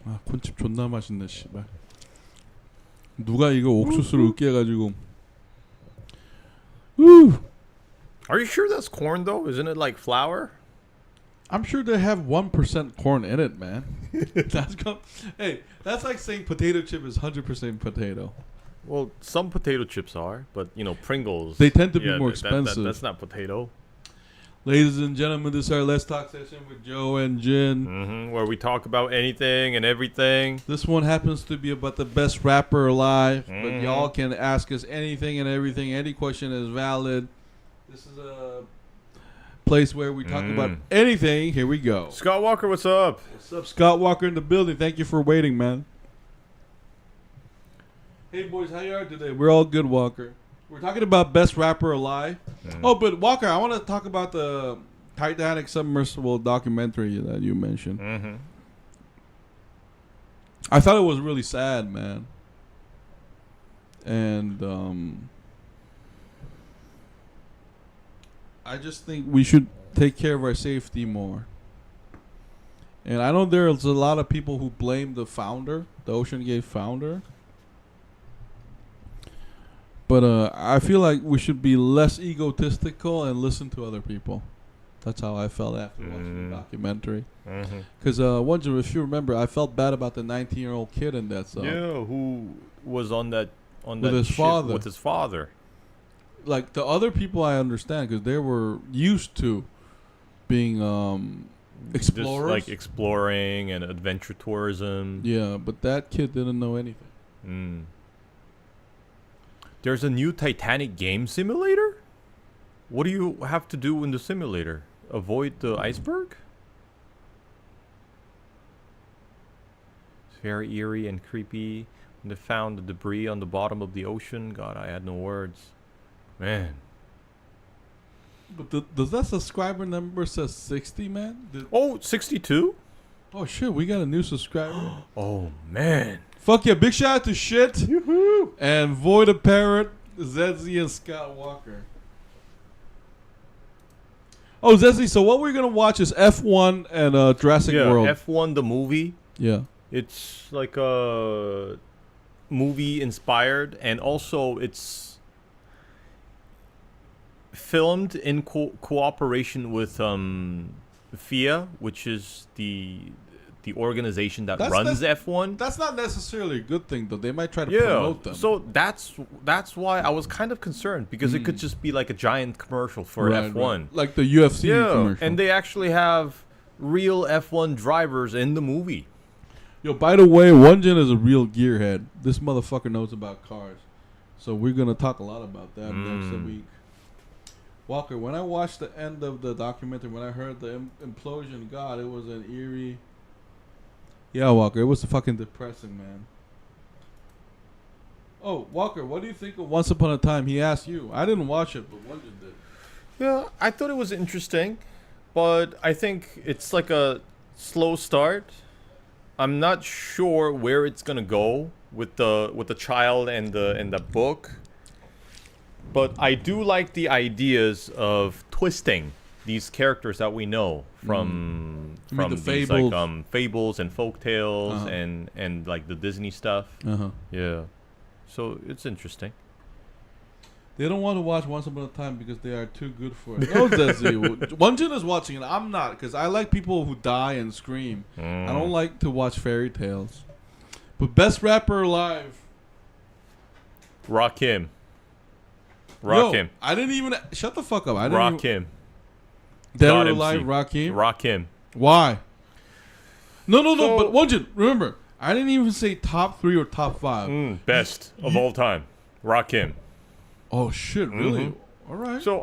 아 콘칩 존나 맛있네 씨발. 누가 이거 옥수수를 으깨가지고. Are you sure that's corn though? Isn't it like flour? I'm sure they have 1% corn in it, man. Hey, that's like saying potato chip is 100% potato. Well, some potato chips are, but you know Pringles. They tend to be more expensive. That's not potato. Ladies and gentlemen, this is our Let's Talk session with Joe and Jin. Where we talk about anything and everything. This one happens to be about the best rapper alive, but y'all can ask us anything and everything. Any question is valid. This is a place where we talk about anything. Here we go. Scott Walker, what's up? What's up, Scott Walker in the building? Thank you for waiting, man. Hey, boys, how you are today? We're all good, Walker. We're talking about best rapper alive. Oh, but Walker, I want to talk about the Titanic Submersible documentary that you mentioned. I thought it was really sad, man. And I just think we should take care of our safety more. And I know there's a lot of people who blame the founder, the Ocean Gate founder. But I feel like we should be less egotistical and listen to other people. That's how I felt after watching the documentary. Because Won-Jin, if you remember, I felt bad about the 19-year-old kid in that song. Yeah, who was on that with his father. With his father. Like the other people, I understand because they were used to being explorers, just like exploring and adventure tourism. Yeah, but that kid didn't know anything. There's a new Titanic game simulator? What do you have to do in the simulator? Avoid the iceberg? It's very eerie and creepy. When they found the debris on the bottom of the ocean. God, I had no words. Man. But does that subscriber number say 60, man? 62? Oh, shit, we got a new subscriber. Oh, man. Fuck yeah, big shout out to Shit. Yoo-hoo. And Void the Parrot, Zedzy, and Scott Walker. Oh, Zedzy, so what we're going to watch is F1 and Jurassic World. Yeah, F1 the movie. Yeah. It's like a movie inspired, and also it's filmed in cooperation with FIA, which is the organization that runs F1. That's not necessarily a good thing, though. They might try to promote them. So that's why I was kind of concerned, because it could just be like a giant commercial for F1. Right. Like the UFC commercial. And they actually have real F1 drivers in the movie. Yo, by the way, Won-Jin is a real gearhead. This motherfucker knows about cars. So we're going to talk a lot about that next week. Walker, when I watched the end of the documentary, when I heard the implosion, God, it was an eerie... Yeah, Walker, it was fucking depressing, man. Oh, Walker, what do you think of Once Upon a Time? He asked you. I didn't watch it, but Won-Jin did. Yeah, I thought it was interesting, but I think it's like a slow start. I'm not sure where it's gonna go with the child and the book, but I do like the ideas of twisting these characters that we know from these fables. Like fables and folk tales and like the Disney stuff. Yeah, so it's interesting. They don't want to watch Once Upon a Time because they are too good for it. No, Zedzy. Won-Jin is watching it. I'm not, because I like people who die and scream. I don't like to watch fairy tales. But best rapper alive. Rakim. Yo, I didn't even... Shut the fuck up. I didn't Rakim. Dead or alive, Rakim? Rakim. Why? No, but Won-Jin, remember, I didn't even say top 3 or top 5. Best of all time. Rakim. Oh, shit, really? All right. So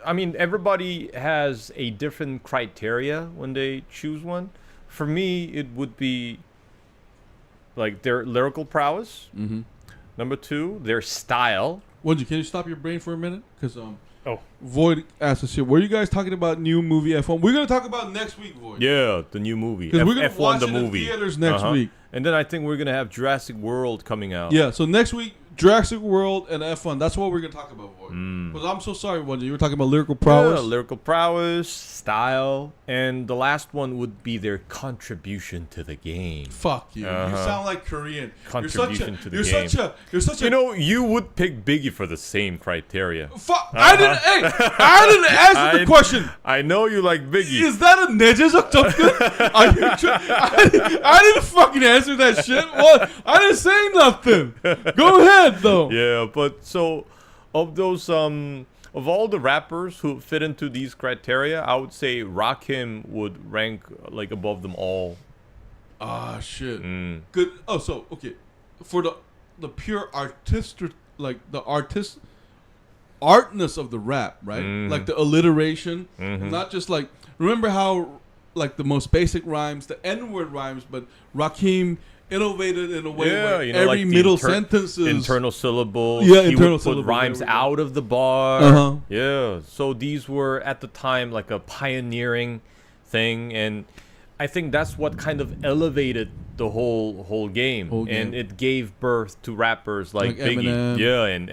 I mean, everybody has a different criteria when they choose one. For me, it would be like their lyrical prowess. Number 2, their style. Won-Jin, can you stop your brain for a minute? Because Void asked us here, were you guys talking about new movie F1? We're going to talk about next week, Void. Yeah, the new movie. Because we're going to watch the it movie. in theaters next week. And then I think we're going to have Jurassic World coming out. Yeah, so next week, Jurassic World and F1. That's what we're gonna talk about. Because I'm so sorry, Won-Jin. You were talking about lyrical prowess. Yeah, lyrical prowess, style, and the last one would be their contribution to the game. Fuck you. You sound like Korean. Contribution to the you're game. You're such a. You know, you would pick Biggie for the same criteria. Fuck. I didn't answer the question. I know you like Biggie. Is that a 내재적 접근? I didn't fucking answer that shit. What? I didn't say nothing. Go ahead, though. Yeah, but so of those of all the rappers who fit into these criteria, I would say Rakim would rank like above them all. Ah, shit. Good. Oh, so okay, for the pure artistry, like the artness of the rap, right? Like the alliteration, and not just like remember how like the most basic rhymes, the N-word rhymes, but Rakim innovated in a way where you know, every like middle sentence is internal syllable. Yeah, he internal would put syllable. rhymes out of the bar. Uh-huh. Yeah, so these were at the time like a pioneering thing, and I think that's what kind of elevated the whole game, and it gave birth to rappers like Biggie, Eminem. and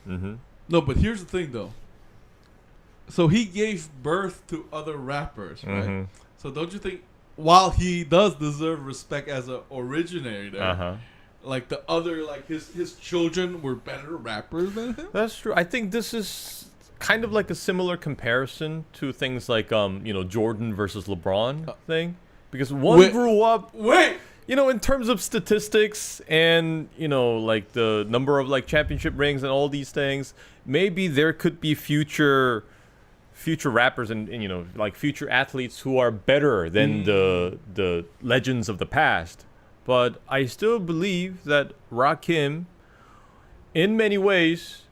Eminem. No, but here's the thing though. So he gave birth to other rappers, right? So don't you think, while he does deserve respect as an originator there, like the other, like his children were better rappers than him? That's true. I think this is kind of like a similar comparison to things like Jordan versus LeBron thing, because one grew up in terms of statistics and like the number of like championship rings and all these things, maybe there could be future rappers and like future athletes who are better than the legends of the past. But I still believe that Rakim, in many ways,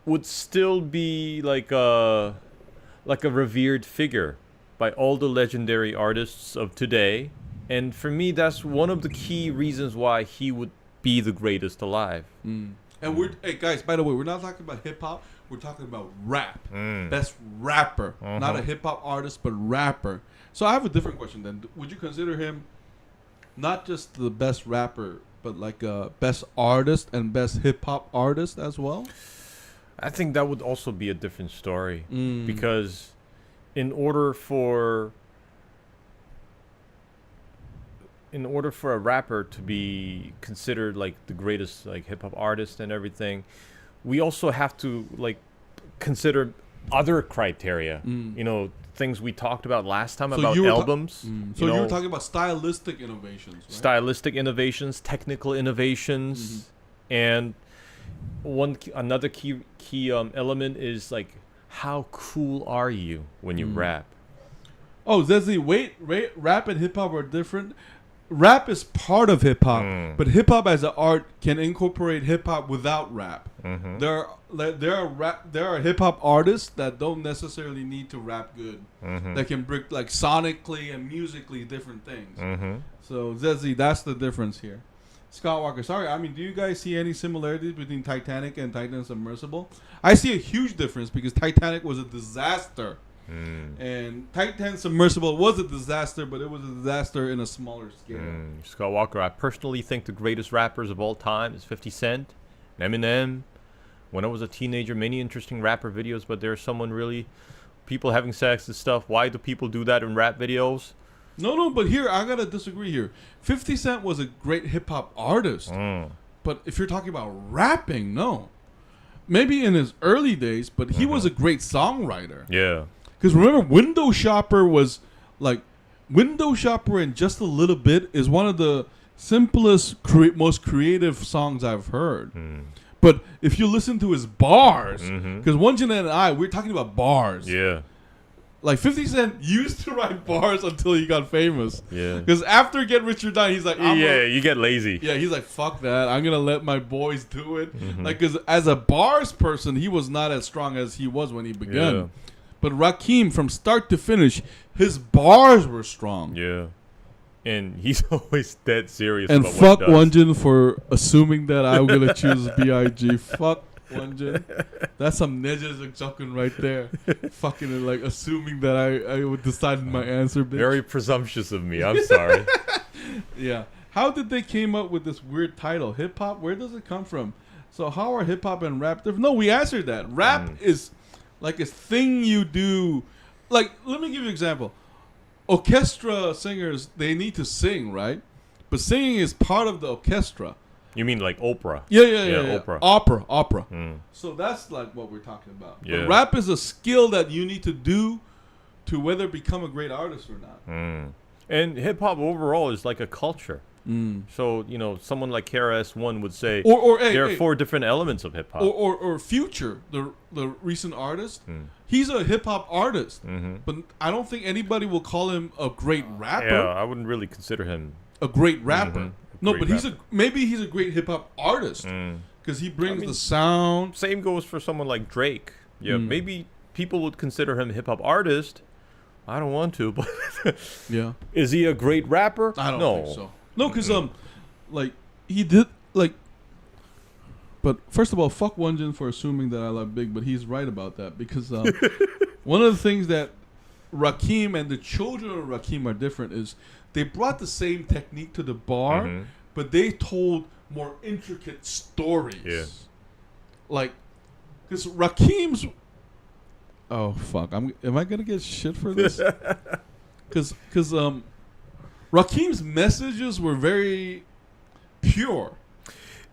would still be like a revered figure by all the legendary artists of today. And for me, that's one of the key reasons why he would be the greatest alive. And hey guys, by the way, we're not talking about hip hop. We're talking about rap. Best rapper, not a hip hop artist, but rapper. So I have a different question then. Would you consider him not just the best rapper, but like a best artist and best hip hop artist as well? I think that would also be a different story, because in order for a rapper to be considered like the greatest like hip hop artist and everything, we also have to like consider other criteria. Things we talked about last time about albums. So you were talking about stylistic innovations, right? Stylistic innovations, technical innovations, and another key element is like, how cool are you when you rap? Oh, Zezzy, rap and hip hop are different. Rap is part of hip hop, but hip hop as an art can incorporate hip hop without rap. There are hip hop artists that don't necessarily need to rap good. That can bring like sonically and musically different things. So Zezzy, that's the difference here. Scott Walker, sorry, I mean, do you guys see any similarities between Titanic and Titanic Submersible? I see a huge difference because Titanic was a disaster. And Titanic Submersible was a disaster, but it was a disaster in a smaller scale. Scott Walker, I personally think the greatest rappers of all time is 50 Cent, Eminem. When I was a teenager, many interesting rapper videos, but there's people having sex and stuff. Why do people do that in rap videos? No, but here, I gotta disagree here. 50 Cent was a great hip-hop artist, but if you're talking about rapping, no. Maybe in his early days, but he was a great songwriter. Yeah. Because remember, Window Shopper was like, Window Shopper and Just a Little Bit is one of the simplest, most creative songs I've heard. But if you listen to his bars, because Won-Jin and I, we're talking about bars. Yeah. Like 50 Cent used to write bars until he got famous. Yeah. Because after Get Rich or Die, he's like, you get lazy. Yeah, he's like, fuck that. I'm going to let my boys do it. Like, because as a bars person, he was not as strong as he was when he began. Yeah. But Rakim, from start to finish, his bars were strong. Yeah. And he's always dead serious and about what he fuck does. Won-Jin for assuming that I'm going to choose B.I.G. Fuck Won-Jin. That's some ninjas joking right there. Fucking like assuming that I would decide my answer, bitch. Very presumptuous of me. I'm sorry. Yeah. how did they came up with this weird title, hip hop? Where does it come from? So how are hip hop and rap different? No, we answered that. Rap is like a thing you do. Like, let me give you an example. Orchestra singers, they need to sing, right? But singing is part of the orchestra. You mean like Oprah? Yeah. Oprah. Opera. So that's like what we're talking about. Yeah. But rap is a skill that you need to do to whether become a great artist or not. And hip hop overall is like a culture. So, you know, someone like KRS-One would say there are 4 different elements of hip hop. Or Future, the recent artist, he's a hip hop artist, but I don't think anybody will call him a great rapper. Yeah, I wouldn't really consider him a great rapper. No, but maybe he's a great hip hop artist because he brings the sound. Same goes for someone like Drake. Yeah, maybe people would consider him a hip hop artist. I don't want to, but yeah, is he a great rapper? I don't think so. No, because like he did like. But first of all, fuck Won-Jin for assuming that I love Big, but he's right about that because one of the things that Rakim and the Children of Rakim are different is they brought the same technique to the bar, but they told more intricate stories. Yeah. Like, because Rakim's. Oh fuck! Am I gonna get shit for this? Because Rakim's messages were very pure.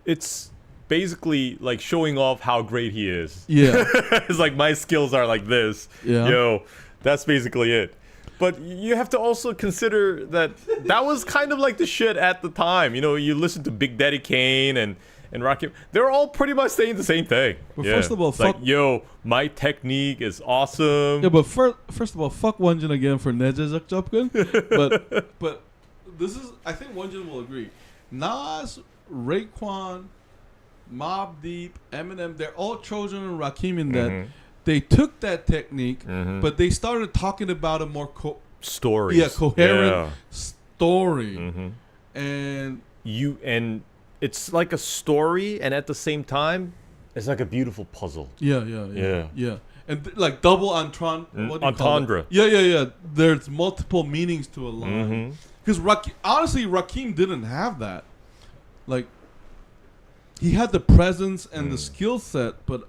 It's basically like showing off how great he is. Yeah. It's like, my skills are like this. Yeah. Yo, that's basically it. But you have to also consider that was kind of like the shit at the time. You know, you listen to Big Daddy Kane and Rakim. They're all pretty much saying the same thing. But first of all, fuck, like, yo, my technique is awesome. Yeah, but first of all, fuck Won-Jin again for Nejajak Jopkin. But this is, I think Won-Jin will agree. Nas, Raekwon, Mobb Deep, Eminem, they're all Children of Rakim in that they took that technique, but they started talking about a more stories. Yeah, coherent story. And it's like a story, and at the same time, it's like a beautiful puzzle. Yeah. And like double entendre. Yeah. There's multiple meanings to a line. Because honestly, Rakim didn't have that. Like, he had the presence and the skill set, but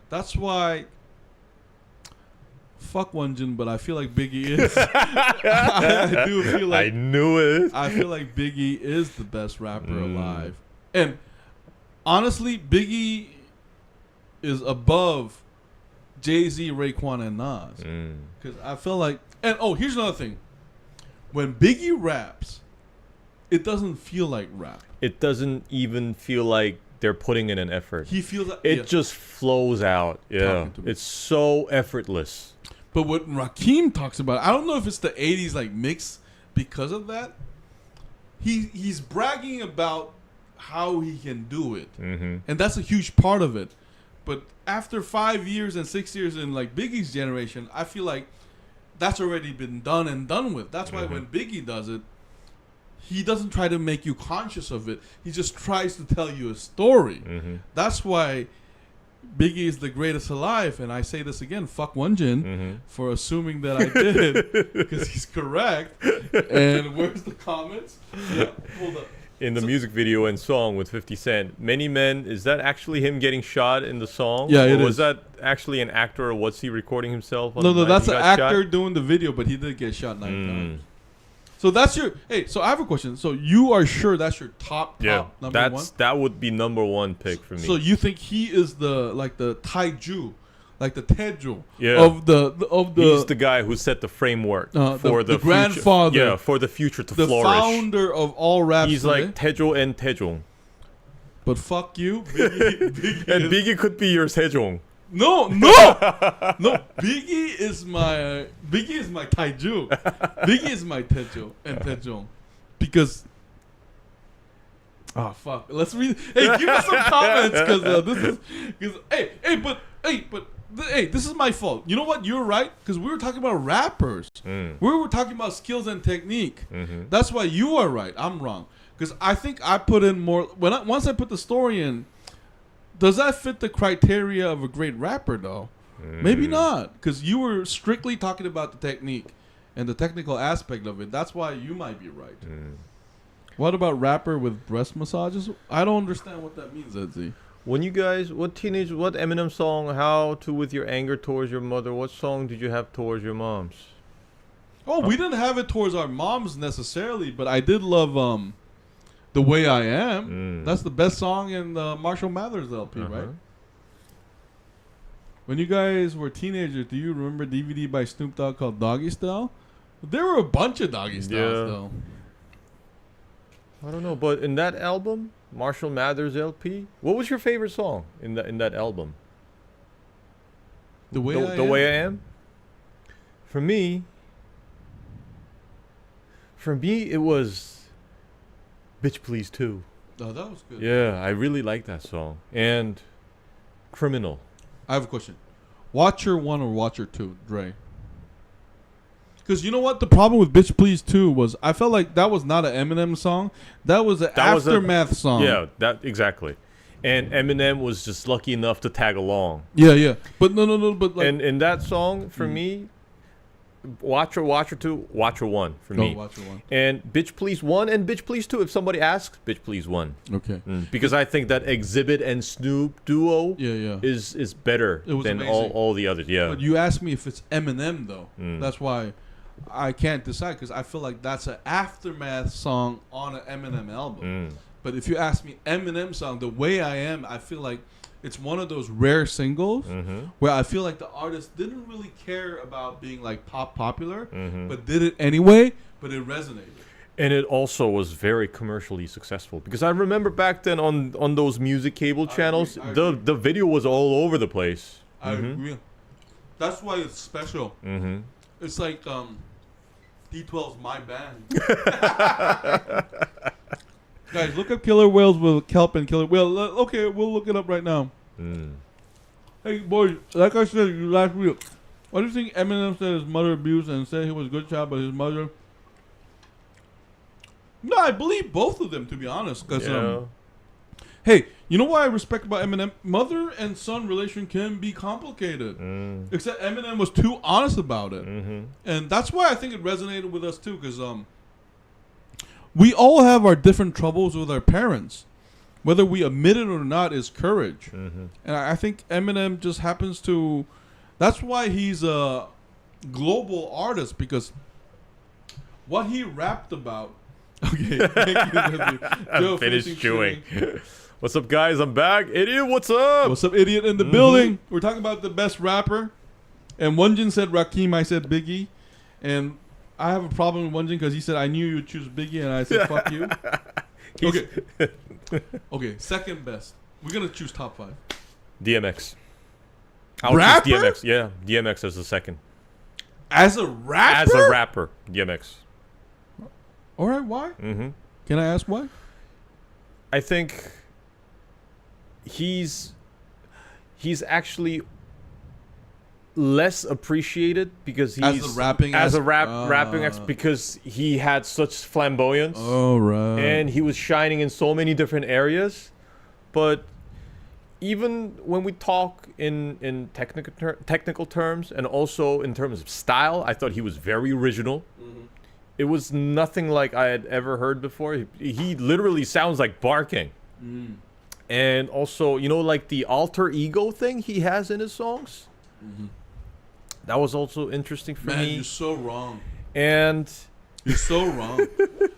that's why. Fuck Won-Jin, but I feel like Biggie is. I do feel like. I knew it. I feel like Biggie is the best rapper alive. And honestly, Biggie is above Jay-Z, Raekwon, and Nas. Because I feel like... And here's another thing. When Biggie raps, it doesn't feel like rap. It doesn't even feel like they're putting in an effort. He feels like... It just flows out. Yeah. It's so effortless. But what Rakim talks about, I don't know if it's the 80s like mix because of that. He's bragging about how he can do it. And that's a huge part of it. But after 5 years and 6 years in like Biggie's generation, I feel like that's already been done and done with. That's why when Biggie does it, he doesn't try to make you conscious of it. He just tries to tell you a story. That's why Biggie is the greatest alive. And I say this again, fuck Won-Jin for assuming that I did, because he's correct. And where's the comments? Yeah, hold up. In the music video and song with 50 Cent, Many Men, is that actually him getting shot in the song? Yeah, it is. Was that actually an actor, or was he recording himself? No, that's an actor doing the video, but he did get shot 9 times. So that's your... Hey, so I have a question. So you are sure that's your top number one? That would be number one pick for me. So you think he is the taiju, like the Teju of the... He's the guy who set the framework for the grandfather. Future. Yeah, for the future to flourish. The founder of all rap. He's like Taejo and Taejong. But fuck you, Biggie and Biggie could be your Taejong. No. Biggie is my taiju. Biggie is my Tejo and Taejong, because. Oh fuck! Let's read. Hey, give us some comments, because this is. Hey, this is my fault. You know what? You're right, because we were talking about rappers. We were talking about skills and technique. That's why you are right. I'm wrong, because I think I put in more. Once I put the story in. Does that fit the criteria of a great rapper, though? Maybe not, because you were strictly talking about the technique and the technical aspect of it. That's why you might be right. What about rapper with breast massages? I don't understand what that means, Edsy. When you guys, what Eminem song, How to With Your Anger Towards Your Mother, what song did you have towards your moms? Oh, we didn't have it towards our moms necessarily, but I did love The Way I Am. That's the best song in the Marshall Mathers LP, right? When you guys were teenagers, do you remember DVD by Snoop Dogg called Doggy Style? There were a bunch of Doggy Styles, though. I don't know, but in that album, Marshall Mathers LP, what was your favorite song in that album? The Way I Am? For me, it was Bitch Please 2. Oh, that was good. Yeah, I really like that song. And Criminal. I have a question. Watcher 1 or Watcher 2, Dre? Because you know what? The problem with Bitch Please 2 was I felt like that was not an Eminem song. That was an Aftermath song. Yeah, that exactly. And Eminem was just lucky enough to tag along. Yeah. But no. But like, and in that song, for me, Watcher 2, Watcher 1 for me. Watcher 1. And Bitch Please 1 and Bitch Please 2. If somebody asks, Bitch Please 1. Okay. Because I think that Exhibit and Snoop duo yeah. is better than all the others. Yeah. But you asked me if it's Eminem, though. That's why I can't decide, because I feel like that's an Aftermath song on an Eminem album. But if you ask me Eminem song, The Way I Am, I feel like it's one of those rare singles where I feel like the artist didn't really care about being like popular, but did it anyway, but it resonated. And it also was very commercially successful, because I remember back then on those music cable channels, I the video was all over the place. I agree. That's why it's special. It's like D12's My Band. Guys, look up Killer Whales with Kelp and Killer Whale. Okay, we'll look it up right now. Hey, boys, like I said last week, why do you think Eminem said his mother abused and said he was a good child, but his mother... No, I believe both of them, to be honest. Because, hey, you know what I respect about Eminem? Mother and son relation can be complicated. Except Eminem was too honest about it. And that's why I think it resonated with us, too, because... we all have our different troubles with our parents. Whether we admit it or not is courage. And I think Eminem just happens to... That's why he's a global artist, because what he rapped about... Okay, thank you. I'm finished chewing. What's up, guys? I'm back. Idiot, what's up? What's up, idiot, in the building? We're talking about the best rapper. And Won-Jin said Rakim, I said Biggie. And... I have a problem with Won-Jin because he said I knew you would choose Biggie, and I said fuck you. Okay, second best. We're gonna choose top 5. DMX. Rapper? Choose DMX. Yeah, DMX as the second. As a rapper? As a rapper, DMX. All right, why? Can I ask why? I think he's actually less appreciated because he's as a rapping because he had such flamboyance. Oh, right. And he was shining in so many different areas. But even when we talk in technical terms and also in terms of style, I thought he was very original. It was nothing like I had ever heard before. He literally sounds like barking. And also, you know, like the alter ego thing he has in his songs. That was also interesting for me. Man, you're so wrong. And you're so wrong.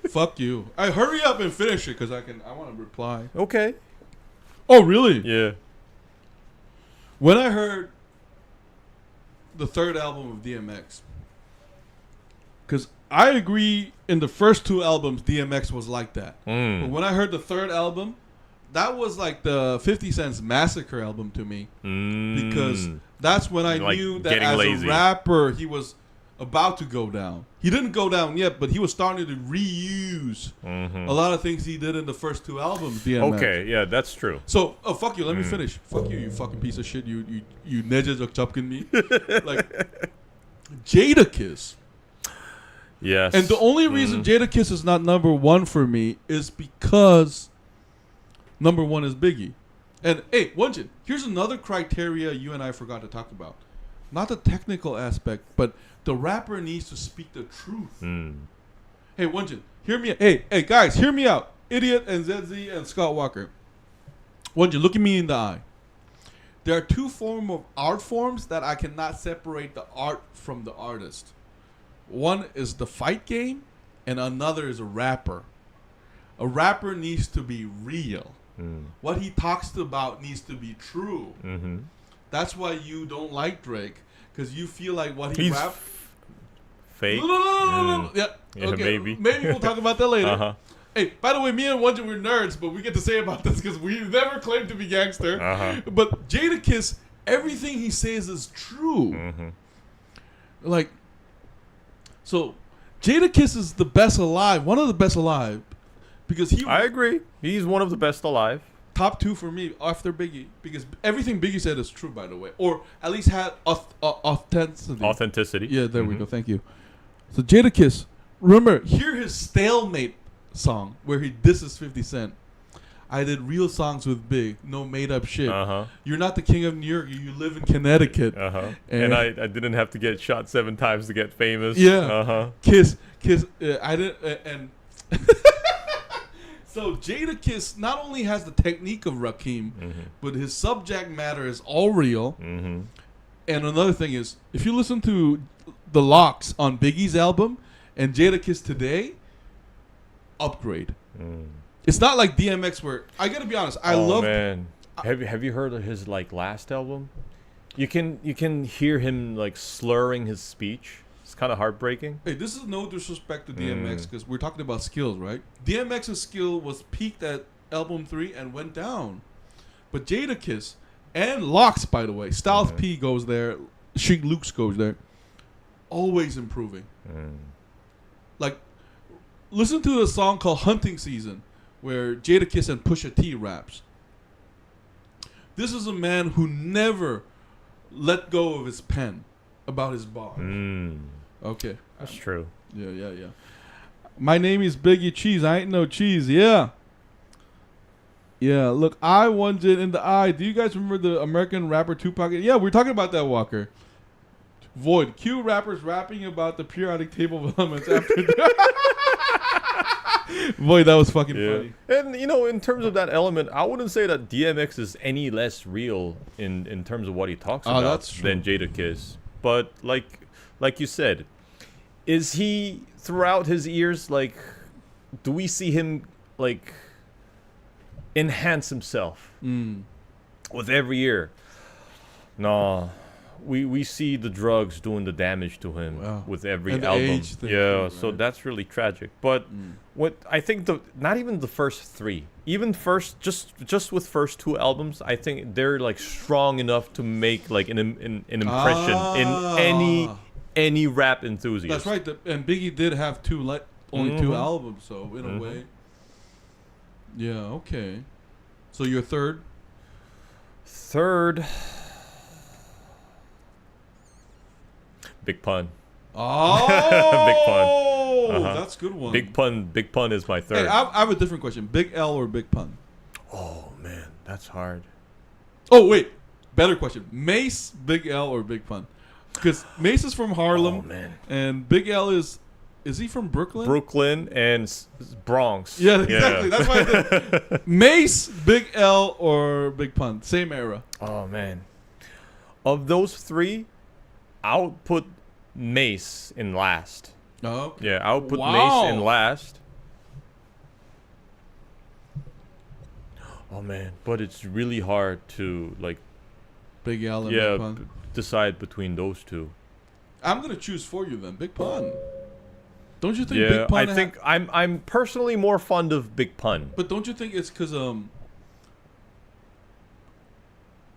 Fuck you. I hurry up and finish it because I want to reply. Okay. Oh, really? Yeah. When I heard the third album of DMX, because I agree in the first 2 albums DMX was like that. But when I heard the third album, that was like the 50 Cent's Massacre album to me. Because that's when I knew that as a rapper, he was about to go down. He didn't go down yet, but he was starting to reuse a lot of things he did in the first 2 albums, DMX. Okay, yeah, that's true. So, fuck you, let me finish. Fuck you, you fucking piece of shit. You nejas of chupkin me. Like, Jadakiss. Yes. And the only reason Jadakiss is not number 1 for me is because number 1 is Biggie. And, hey, Won-Jin, here's another criteria you and I forgot to talk about. Not the technical aspect, but the rapper needs to speak the truth. Hey, Won-Jin, hear me. Hey, guys, hear me out. Idiot and ZZ and Scott Walker. Won-Jin, look at me in the eye. There are two forms of art forms that I cannot separate the art from the artist. One is the fight game, and another is a rapper. A rapper needs to be real. What he talks about needs to be true. That's why you don't like Drake, because you feel like what he raps fake. No. Yeah, okay. Maybe we'll talk about that later. Hey, by the way, me and Won-Jin, we're nerds, but we get to say about this because we never claimed to be gangster. But Jadakiss, everything he says is true. Like, so Jadakiss is the best alive, one of the best alive, because I agree. He's one of the best alive. Top 2 for me after Biggie, because everything Biggie said is true, by the way, or at least had authenticity. Yeah, there we go. Thank you. So Jadakiss, remember, hear his Stalemate song where he disses 50 Cent. I did real songs with Big, no made up shit. You're not the king of New York, you live in Connecticut. And I didn't have to get shot 7 times to get famous. Yeah. Kiss. I didn't. And so Jadakiss not only has the technique of Rakim, but his subject matter is all real. And another thing is, if you listen to the Locks on Biggie's album and Jadakiss today, upgrade. It's not like DMX where I gotta be honest. I love. Man, have you heard of his like last album? You can hear him like slurring his speech. It's kind of heartbreaking. Hey, this is no disrespect to DMX because we're talking about skills, right? DMX's skill was peaked at album 3 and went down, but Jadakiss and Locks, by the way, Styles P goes there, Sheik Luke's goes there, always improving. Like, listen to a song called Hunting Season where Jadakiss and Pusha T raps. This is a man who never let go of his pen about his bar. Okay. That's true. Yeah. My name is Biggie Cheese. I ain't no cheese. Yeah. Look, I Won-Jin in the eye. Do you guys remember the American rapper Tupac? Yeah, we're talking about that, Walker. Void. Cue rappers rapping about the periodic table of elements after Boy, that was fucking funny. And in terms of that element, I wouldn't say that DMX is any less real in terms of what he talks about than Jadakiss. But like you said, is he throughout his years, like, do we see him like enhance himself with every year? No. We see the drugs doing the damage to him with every album. So that's really tragic. But what I think not even the first 3, even just with first 2 albums, I think they're like strong enough to make like an impression in any rap enthusiast. That's right. And Biggie did have only 2 albums, so in a way, okay. So your third. Big Pun. Oh, Big Pun. That's a good one. Big Pun is my third. Hey, I have a different question. Big L or Big Pun? Oh man, that's hard. Oh wait, better question. Mace, Big L or Big Pun? Because Mace is from Harlem. Oh man. And Big L is he from Brooklyn? Brooklyn and Bronx. Yeah, exactly. That's why I did. Mace, Big L or Big Pun? Same era. Oh man. Of those 3, I'll put Mace in last. Oh, okay. Yeah, I'll put Mace in last. Oh man, but it's really hard to like Big L and Big Pun. Decide between those 2. I'm gonna choose for you then, Big Pun. Don't you think Big Pun? I think I'm personally more fond of Big Pun. But don't you think it's because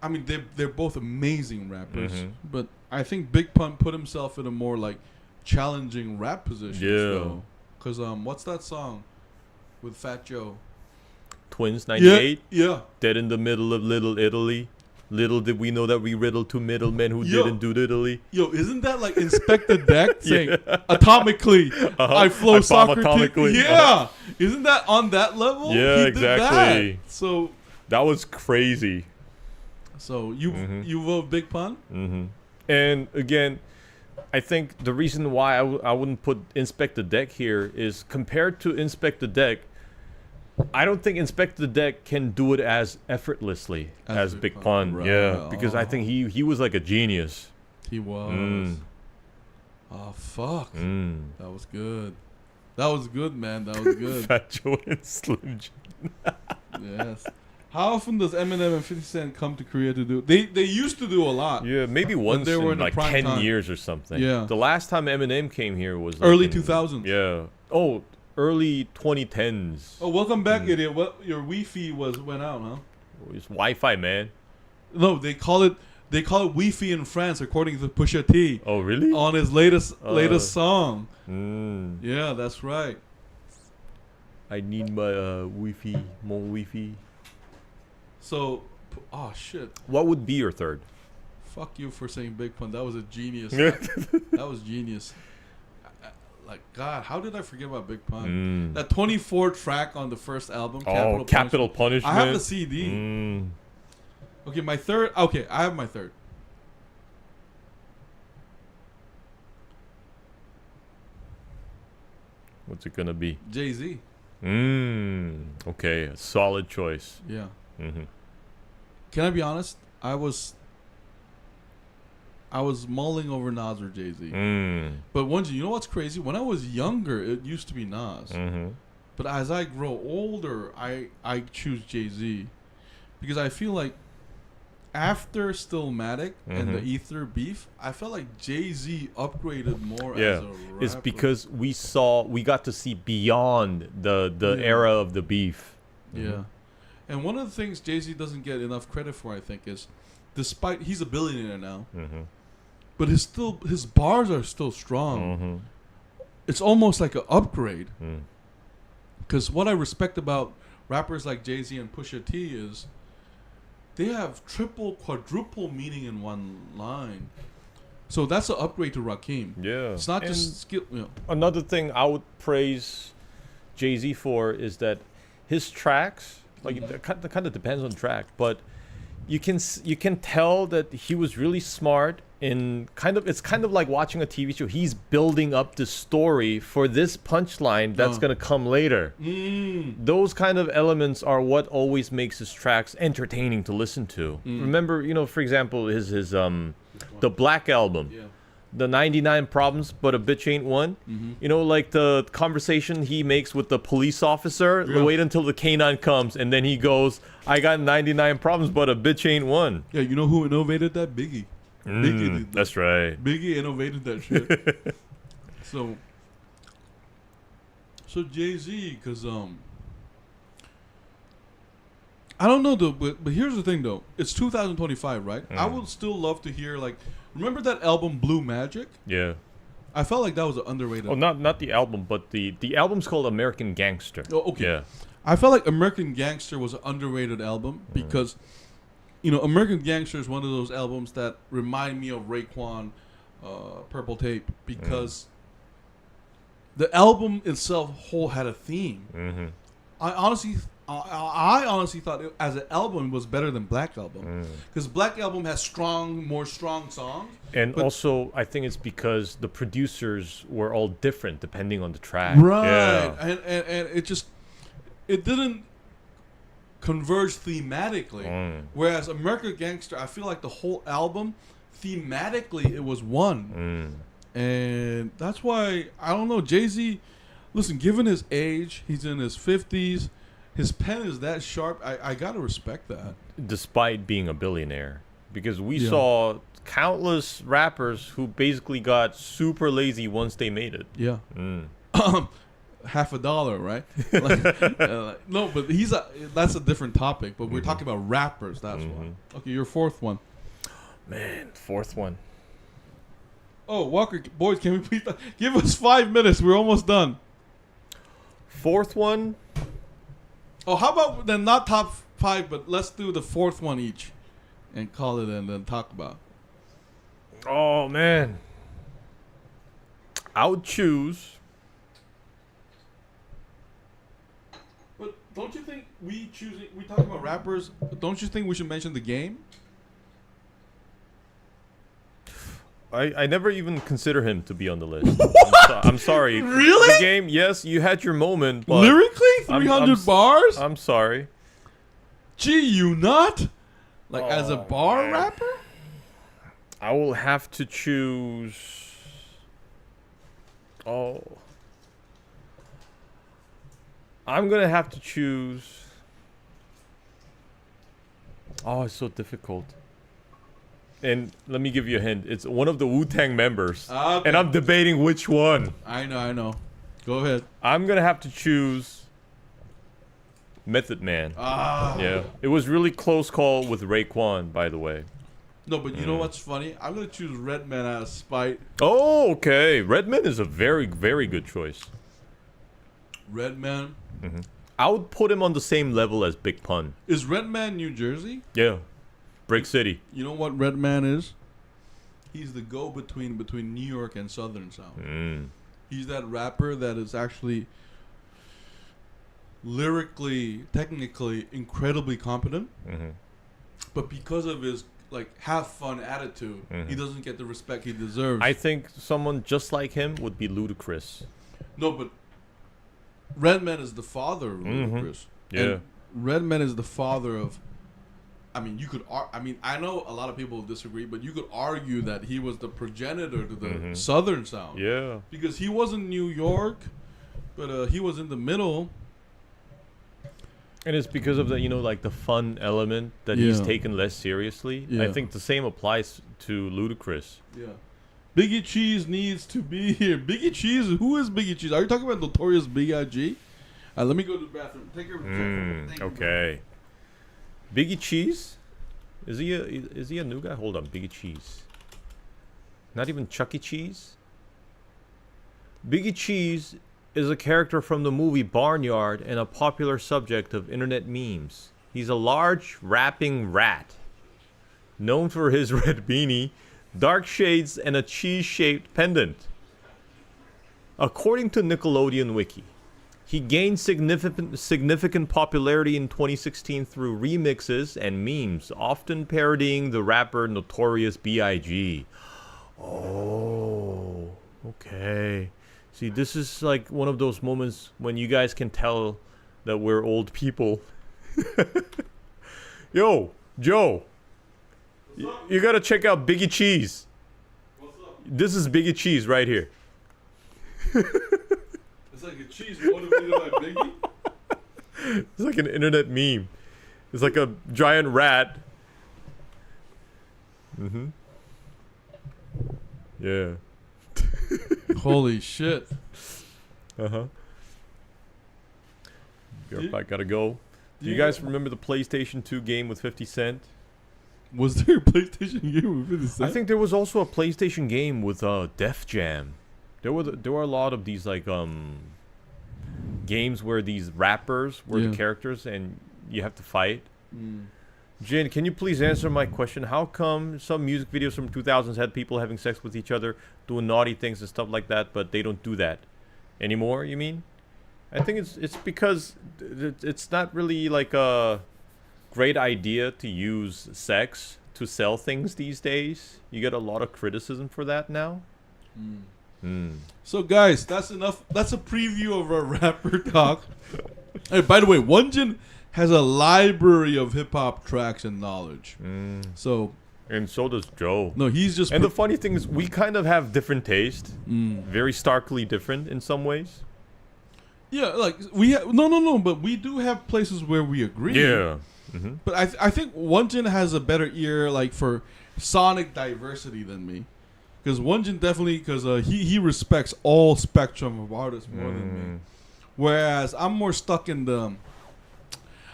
I mean they're both amazing rappers, but I think Big Pun put himself in a more like challenging rap position. Though. Because what's that song with Fat Joe? Twins 98. Yeah. Dead in the middle of Little Italy. Little did we know that we riddled 2 middlemen who didn't do diddly. Yo, isn't that like Inspectah Deck saying atomically, I flow Socrates? Atomically. Yeah. Isn't that on that level? Yeah, exactly. So that was crazy. So you vote Big Pun? And again, I think the reason why I wouldn't put Inspectah Deck here is compared to Inspectah Deck, I don't think Inspectah Deck can do it as effortlessly as Big Pun. Right. Yeah, because I think he was like a genius. He was. Oh fuck. That was good. That was good, man. That was good. Fat Joe and Slim Jim. Yes. How often does Eminem and 50 Cent come to Korea to do? They used to do a lot. Yeah, maybe once they were in in like the prime 10 time. years or something. Yeah. The last time Eminem came here was like Early in- 2000s. Yeah. Oh, early 2010s. Oh, welcome back, idiot. What your Wi-Fi went out, huh? It's Wi-Fi, man. No, they call it Wi-Fi in France, according to Pusha T. Oh, really? On his latest song. Yeah, that's right. I need my Wi-Fi, more Wi-Fi. So, oh shit. What would be your third? Fuck you for saying Big Pun. That was a genius. That was genius. Like, God, how did I forget about Big Pun? That 24 track on the first album. Capital Punishment. I have the CD. Okay, my third. Okay, I have my third. What's it gonna be? Jay-Z. Okay, a solid choice. Yeah. Mm-hmm. Can I be honest? I was mulling over Nas or Jay-Z. But Won-Jin, you know what's crazy? When I was younger, it used to be Nas. But as I grow older, I choose Jay-Z. Because I feel like after Stillmatic and the Ether beef, I felt like Jay-Z upgraded more as a rapper. It's because we got to see beyond the era of the beef. Yeah. And one of the things Jay-Z doesn't get enough credit for, I think, is despite he's a billionaire now, but his bars are still strong. It's almost like an upgrade. Because what I respect about rappers like Jay-Z and Pusha T is they have triple, quadruple meaning in one line. So that's an upgrade to Rakim. Yeah. It's not just skill. Another thing I would praise Jay-Z for is that his tracks, like that kind of depends on track, but you can tell that he was really smart in it's kind of like watching a TV show. He's building up the story for this punchline that's gonna come later. Those kind of elements are what always makes his tracks entertaining to listen to. Remember, for example, his the Black Album. The 99 Problems, but a bitch ain't one. Like the conversation he makes with the police officer. Wait until the canine comes, and then he goes, I got 99 problems, but a bitch ain't one. Yeah, you know who innovated that? Biggie. Biggie did that. That's right. Biggie innovated that shit. So Jay-Z, because I don't know though, but here's the thing though. It's 2025, right? I would still love to hear remember that album Blue Magic? Yeah. I felt like that was an underrated. Oh, not the album, but the album's called American Gangster. Oh, okay. Yeah. I felt like American Gangster was an underrated album because, American Gangster is one of those albums that remind me of Raekwon, Purple Tape, because the album itself had a theme. I honestly thought it, as an album, was better than Black Album because Black Album has more strong songs. And also, I think it's because the producers were all different depending on the track. Right. Yeah. And it didn't converge thematically. Whereas American Gangster, I feel like the whole album, thematically, it was one. And that's why, I don't know, Jay-Z, listen, given his age, he's in his 50s, his pen is that sharp, I gotta respect that. Despite being a billionaire. Because we saw countless rappers who basically got super lazy once they made it. Yeah. $50, right? No, but that's a different topic. But we're talking about rappers. That's why. Okay, your fourth one. Man, fourth one. Oh, Walker, boys, can we please give us 5 minutes? We're almost done. Fourth one. Oh, how about then not top 5, but let's do the fourth one each, and call it and then talk about. Oh man, I would choose. But don't you think we talking about rappers? Don't you think we should mention The Game? I never even consider him to be on the list. I'm sorry. Really? The game, yes, you had your moment, but Lyrically, 300 bars. I'm sorry. Gee, you not? Like as a bar man. rapper? I will have to choose. Oh. I'm gonna have to choose. Oh, it's so difficult. And let me give you a hint. It's one of the Wu-Tang members. Okay. And I'm debating which one. I know. Go ahead. I'm gonna have to choose Method Man. Ah. Yeah. It was really close call with Raekwon, by the way. No, but you know what's funny? I'm gonna choose Redman out of spite. Oh, okay. Redman is a very, very good choice. Redman. I would put him on the same level as Big Pun. Is Redman New Jersey? Yeah. Brick City. You know what Redman is? He's the go-between between New York and Southern Sound. He's that rapper that is actually lyrically, technically, incredibly competent. But because of his like have fun attitude, he doesn't get the respect he deserves. I think someone just like him would be Ludacris. No, but Redman is the father of Ludacris. Yeah. And Redman is the father of. I mean, you could. I mean, I know a lot of people disagree, but you could argue that he was the progenitor to the Southern Sound. Yeah. Because he wasn't New York, but he was in the middle. And it's because of the, you know, like the fun element that he's taken less seriously. Yeah. I think the same applies to Ludacris. Yeah. Biggie Cheese needs to be here. Biggie Cheese? Who is Biggie Cheese? Are you talking about Notorious B.I.G.? Let me go to the bathroom. Take care of the Okay. Biggie Cheese? Is he a new guy? Hold on, Biggie Cheese. Not even Chuck E. Cheese? Biggie Cheese is a character from the movie Barnyard and a popular subject of internet memes. He's a large, rapping rat, known for his red beanie, dark shades, and a cheese-shaped pendant. According to Nickelodeon Wiki, he gained significant popularity in 2016 through remixes and memes, often parodying the rapper Notorious B.I.G. Oh, okay. See, this is like one of those moments when you guys can tell that we're old people. Yo, Joe, you gotta check out Biggie Cheese. What's up? This is Biggie Cheese right here. It's like a cheese motivated by Biggie? It's like an internet meme. It's like a giant rat. Yeah. Holy shit. I gotta go. Do you guys remember the PlayStation 2 game with 50 Cent? Was there a PlayStation game with 50 Cent? I think there was also a PlayStation game with Def Jam. There were a lot of these like games where these rappers were the characters and you have to fight. Jin, can you please answer my question? How come some music videos from 2000s had people having sex with each other, doing naughty things and stuff like that, but they don't do that anymore, you mean? I think it's because it's not really like a great idea to use sex to sell things these days. You get a lot of criticism for that now. So guys, that's enough. That's a preview of our rapper talk. Hey, by the way, Won-Jin has a library of hip hop tracks and knowledge. So, and so does Joe. No, he's just. And the funny thing is, we kind of have different taste, very starkly different in some ways. Yeah, like we have no, but we do have places where we agree. Yeah. But I think Won-Jin has a better ear like for sonic diversity than me, because Won-Jin definitely he respects all spectrum of artists more than me, whereas I'm more stuck in the.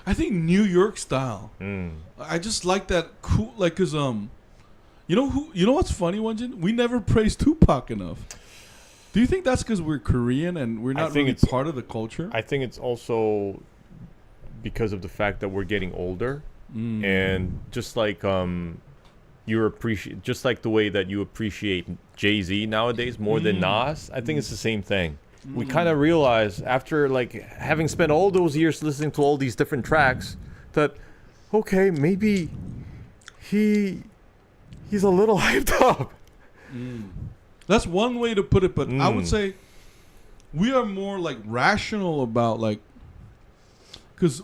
I think New York style. I just like that cool, like, cause you know what's funny, Won-Jin? We never praised Tupac enough. Do you think that's because we're Korean and we're not really part of the culture? I think it's also because of the fact that we're getting older, and just like just like the way that you appreciate Jay-Z nowadays more than Nas. I think it's the same thing. We kind of realize after like having spent all those years listening to all these different tracks that okay, maybe he's a little hyped up. That's one way to put it, but I would say we are more like rational about like, because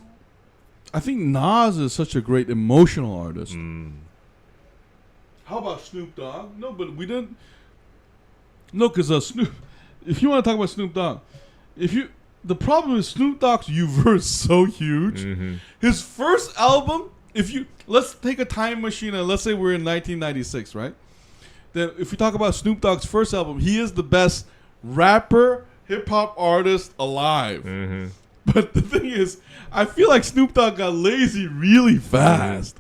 I think Nas is such a great emotional artist. How about Snoop Dogg? No, but we didn't. No, because Snoop. If you want to talk about Snoop Dogg, the problem is Snoop Dogg's U-verse is so huge. His first album, let's take a time machine and let's say we're in 1996, right? Then if we talk about Snoop Dogg's first album, he is the best rapper, hip hop artist alive. But the thing is, I feel like Snoop Dogg got lazy really fast.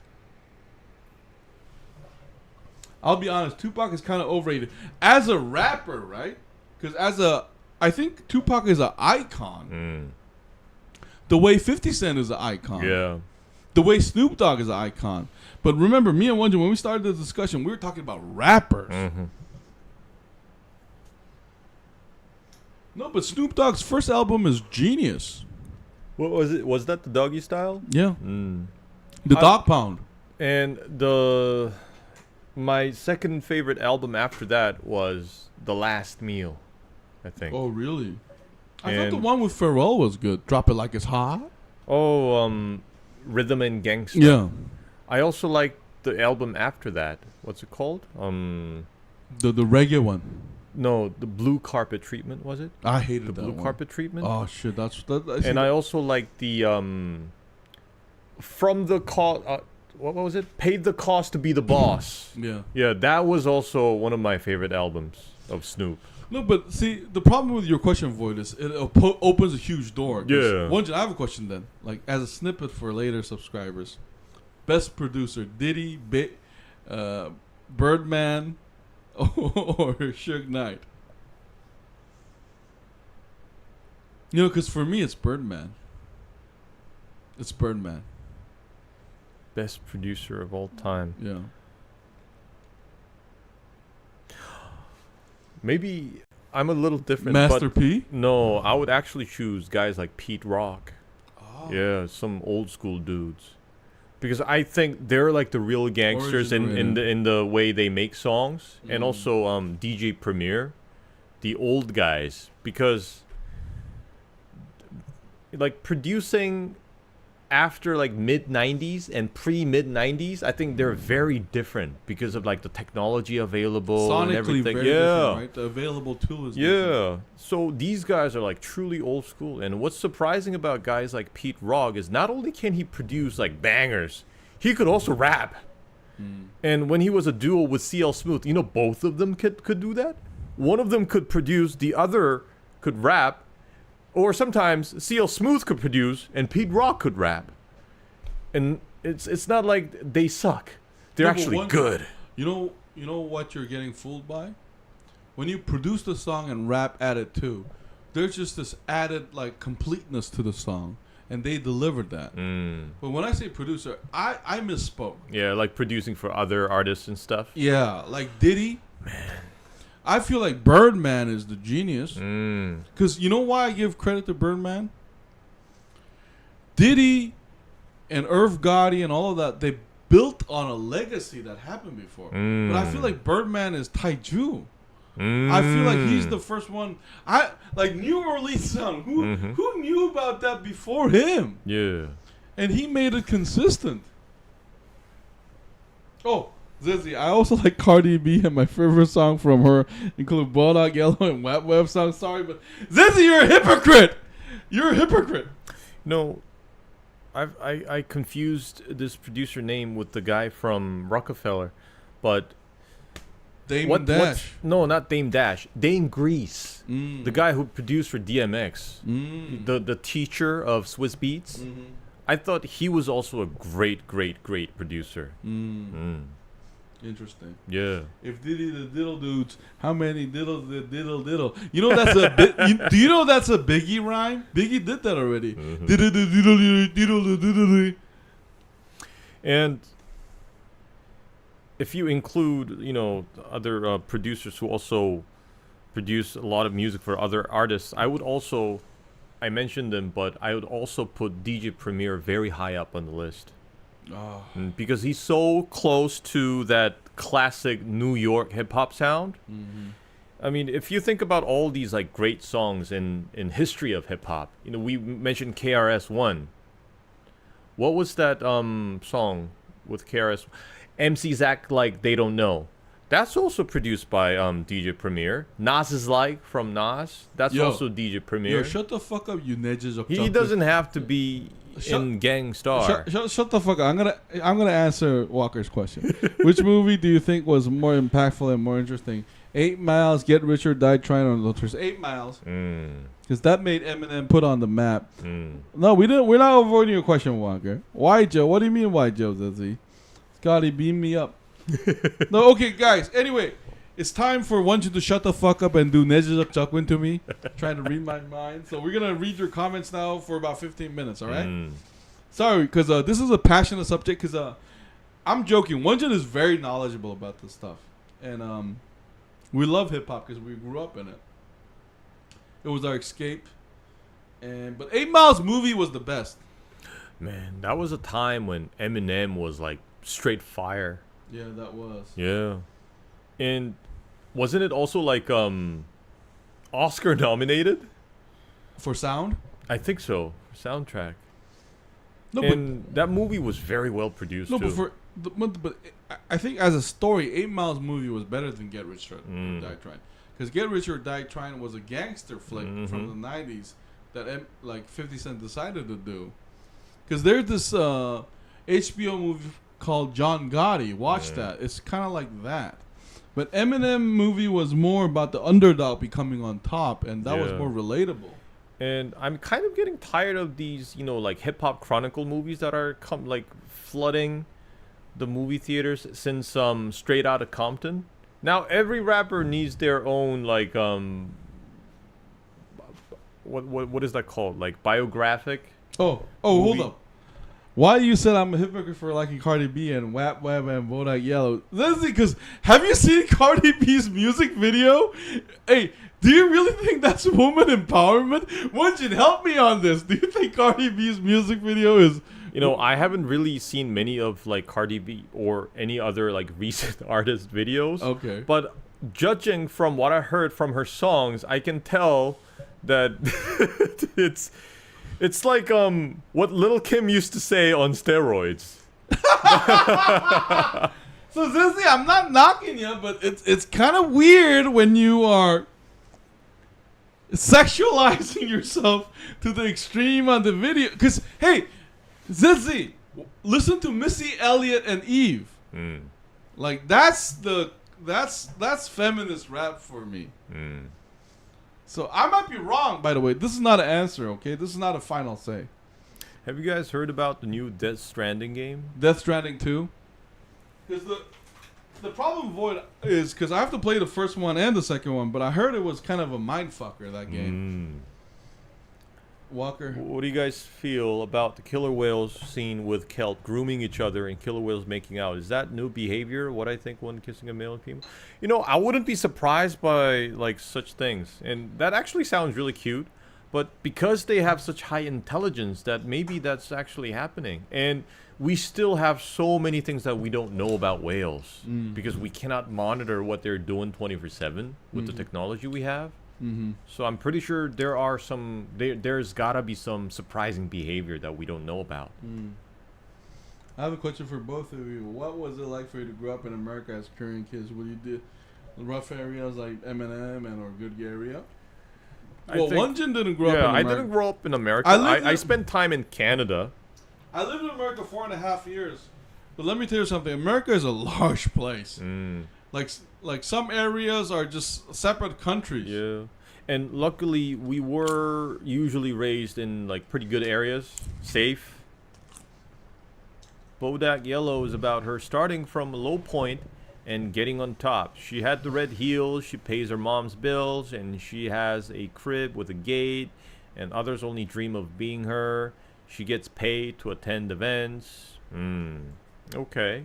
I'll be honest, Tupac is kind of overrated as a rapper, right? Because I think Tupac is an icon. The way 50 Cent is an icon. Yeah. The way Snoop Dogg is an icon. But remember, me and Won-Jin, when we started the discussion, we were talking about rappers. No, but Snoop Dogg's first album is genius. What was it? Was that the Doggy Style? Yeah. The Dog Pound. And my second favorite album after that was The Last Meal, I think. Oh, really? I thought the one with Pharrell was good. Drop It Like It's Hot. Oh, Rhythm and Gangsta. Yeah. I also like the album after that. What's it called? The reggae one. No, the Blue Carpet Treatment, was it? I hated the that Blue one. Carpet Treatment. Oh shit, and I also like the From the Cost. What was it? Paid the Cost to Be the Boss. Yeah. Yeah, that was also one of my favorite albums of Snoop. No, but see, the problem with your question, Void, is it opens a huge door. Yeah. Won-Jin, I have a question then. Like, as a snippet for later subscribers. Best producer, Diddy, Birdman, or Suge Knight? You know, because for me, it's Birdman. It's Birdman. Best producer of all time. Yeah. Maybe I'm a little different. Master but P? No, I would actually choose guys like Pete Rock. Oh. Yeah, some old school dudes. Because I think they're like the real gangsters in the way they make songs. And also DJ Premier, the old guys. Because like producing after like mid-90s and pre-mid-90s, I think they're very different because of like the technology available and Sonically everything. very different, right? The available tool is different. So these guys are like truly old school. And what's surprising about guys like Pete Rock is not only can he produce like bangers, he could also rap. And when he was a duo with CL Smooth, you know, both of them could do that. One of them could produce, the other could rap. Or sometimes CL Smooth could produce and Pete Rock could rap. And it's not like they suck. They're actually good. You know what you're getting fooled by? When you produce the song and rap at it too, there's just this added like completeness to the song. And they delivered that. But when I say producer, I misspoke. Yeah, like producing for other artists and stuff. Yeah, like Diddy. Man. I feel like Birdman is the genius. Because you know why I give credit to Birdman? Diddy and Irv Gotti and all of that, they built on a legacy that happened before. But I feel like Birdman is Taiju. I feel like he's the first one. Like New Orleans Sound. Who knew about that before him? Yeah. And he made it consistent. Oh, Zizzy, I also like Cardi B, and my favorite song from her include Bulldog Yellow and Wet Web song. Sorry, but Zizzy, you're a hypocrite. You're a hypocrite. No, I confused this producer name with the guy from Rockefeller, but Dame Dash. No, not Dame Dash. Dame Grease, the guy who produced for DMX, the teacher of Swiss Beats. I thought he was also a great producer. Interesting. Yeah. If Diddy the Diddle Dudes, how many diddles did diddle diddle? You know that's a bit. Do you know that's a Biggie rhyme? Biggie did that already. Diddle diddle diddle diddle. And if you include, you know, other producers who also produce a lot of music for other artists, I mentioned them, but I would also put DJ Premier very high up on the list. Because he's so close to that classic New York hip hop sound. I mean, if you think about all these like great songs in history of hip hop, you know, we mentioned KRS-One. What was that song with KRS? MCs act like they don't know. That's also produced by DJ Premier. Nas is like from Nas. That's also DJ Premier. Yo, shut the fuck up, you nedges of He doesn't have to be in Gang Starr. Shut the fuck up. I'm gonna answer Walker's question. Which movie do you think was more impactful and more interesting? 8 Miles, Get Rich or Die Trying, on Luther's 8 Miles. Because that made Eminem put on the map. No, we didn't. We're not avoiding your question, Walker. Why, Joe? What do you mean, why, Joe? Zizzy? Scotty, beam me up. No, okay, guys. Anyway, it's time for Won-Jin to shut the fuck up and do Nedges of Chuckwin to me, trying to read my mind. So we're gonna read your comments now for about 15 minutes. All right. Sorry, because this is a passionate subject. Because I'm joking. Won-Jin is very knowledgeable about this stuff, and we love hip hop because we grew up in it. It was our escape, but 8 Miles movie was the best. Man, that was a time when Eminem was like straight fire. Yeah, that was. Yeah. And wasn't it also like Oscar nominated? For sound? I think so. Soundtrack. No, and that movie was very well produced too. But I think as a story, 8 Miles movie was better than Get Rich or Die Trying. Because Get Rich or Die Trying was a gangster flick from the 90s that like 50 Cent decided to do. Because there's this HBO movie called John Gotti. Watch that. It's kind of like that. But Eminem movie was more about the underdog becoming on top, and that was more relatable. And I'm kind of getting tired of these, you know, like hip hop chronicle movies that are like flooding the movie theaters since Straight Outta Compton. Now every rapper needs their own like what is that called? Like biographic? Oh, movie? Hold up. Why you said I'm a hypocrite for liking Cardi B and Wap Wap and Bodak Yellow? Listen, because have you seen Cardi B's music video? Hey, do you really think that's woman empowerment? Won-Jin, help me on this. Do you think Cardi B's music video is... You know, I haven't really seen many of like Cardi B or any other like recent artist videos. Okay. But judging from what I heard from her songs, I can tell that it's like what Lil Kim used to say on steroids. So Zizzy, I'm not knocking you, but it's kind of weird when you are sexualizing yourself to the extreme on the video. Because hey, Zizzy, listen to Missy Elliott and Eve. Like that's feminist rap for me. So I might be wrong, by the way. This is not an answer, okay? This is not a final say. Have you guys heard about the new Death Stranding game? Death Stranding 2? Because the problem, Void, is because I have to play the first one and the second one, but I heard it was kind of a mindfucker, that game. Walker? What do you guys feel about the killer whales seen with kelp grooming each other and killer whales making out? Is that new behavior? What I think when kissing a male and female? You know, I wouldn't be surprised by like such things. And that actually sounds really cute. But because they have such high intelligence, that maybe that's actually happening. And we still have so many things that we don't know about whales. Because we cannot monitor what they're doing 24/7 with the technology we have. So I'm pretty sure there's gotta be some surprising behavior that we don't know about. I have a question for both of you. What was it like for you to grow up in America as Korean kids? Would you do rough areas like Eminem or good area? Well, Won-Jin didn't grow up in America. I didn't grow up in America. I spent time in Canada. I lived in America 4.5 years. But let me tell you something. America is a large place. Like some areas are just separate countries. Yeah. And luckily, we were usually raised in like pretty good areas, safe. Bodak Yellow is about her starting from a low point and getting on top. She had the red heels, she pays her mom's bills, and she has a crib with a gate, and others only dream of being her. She gets paid to attend events. Okay.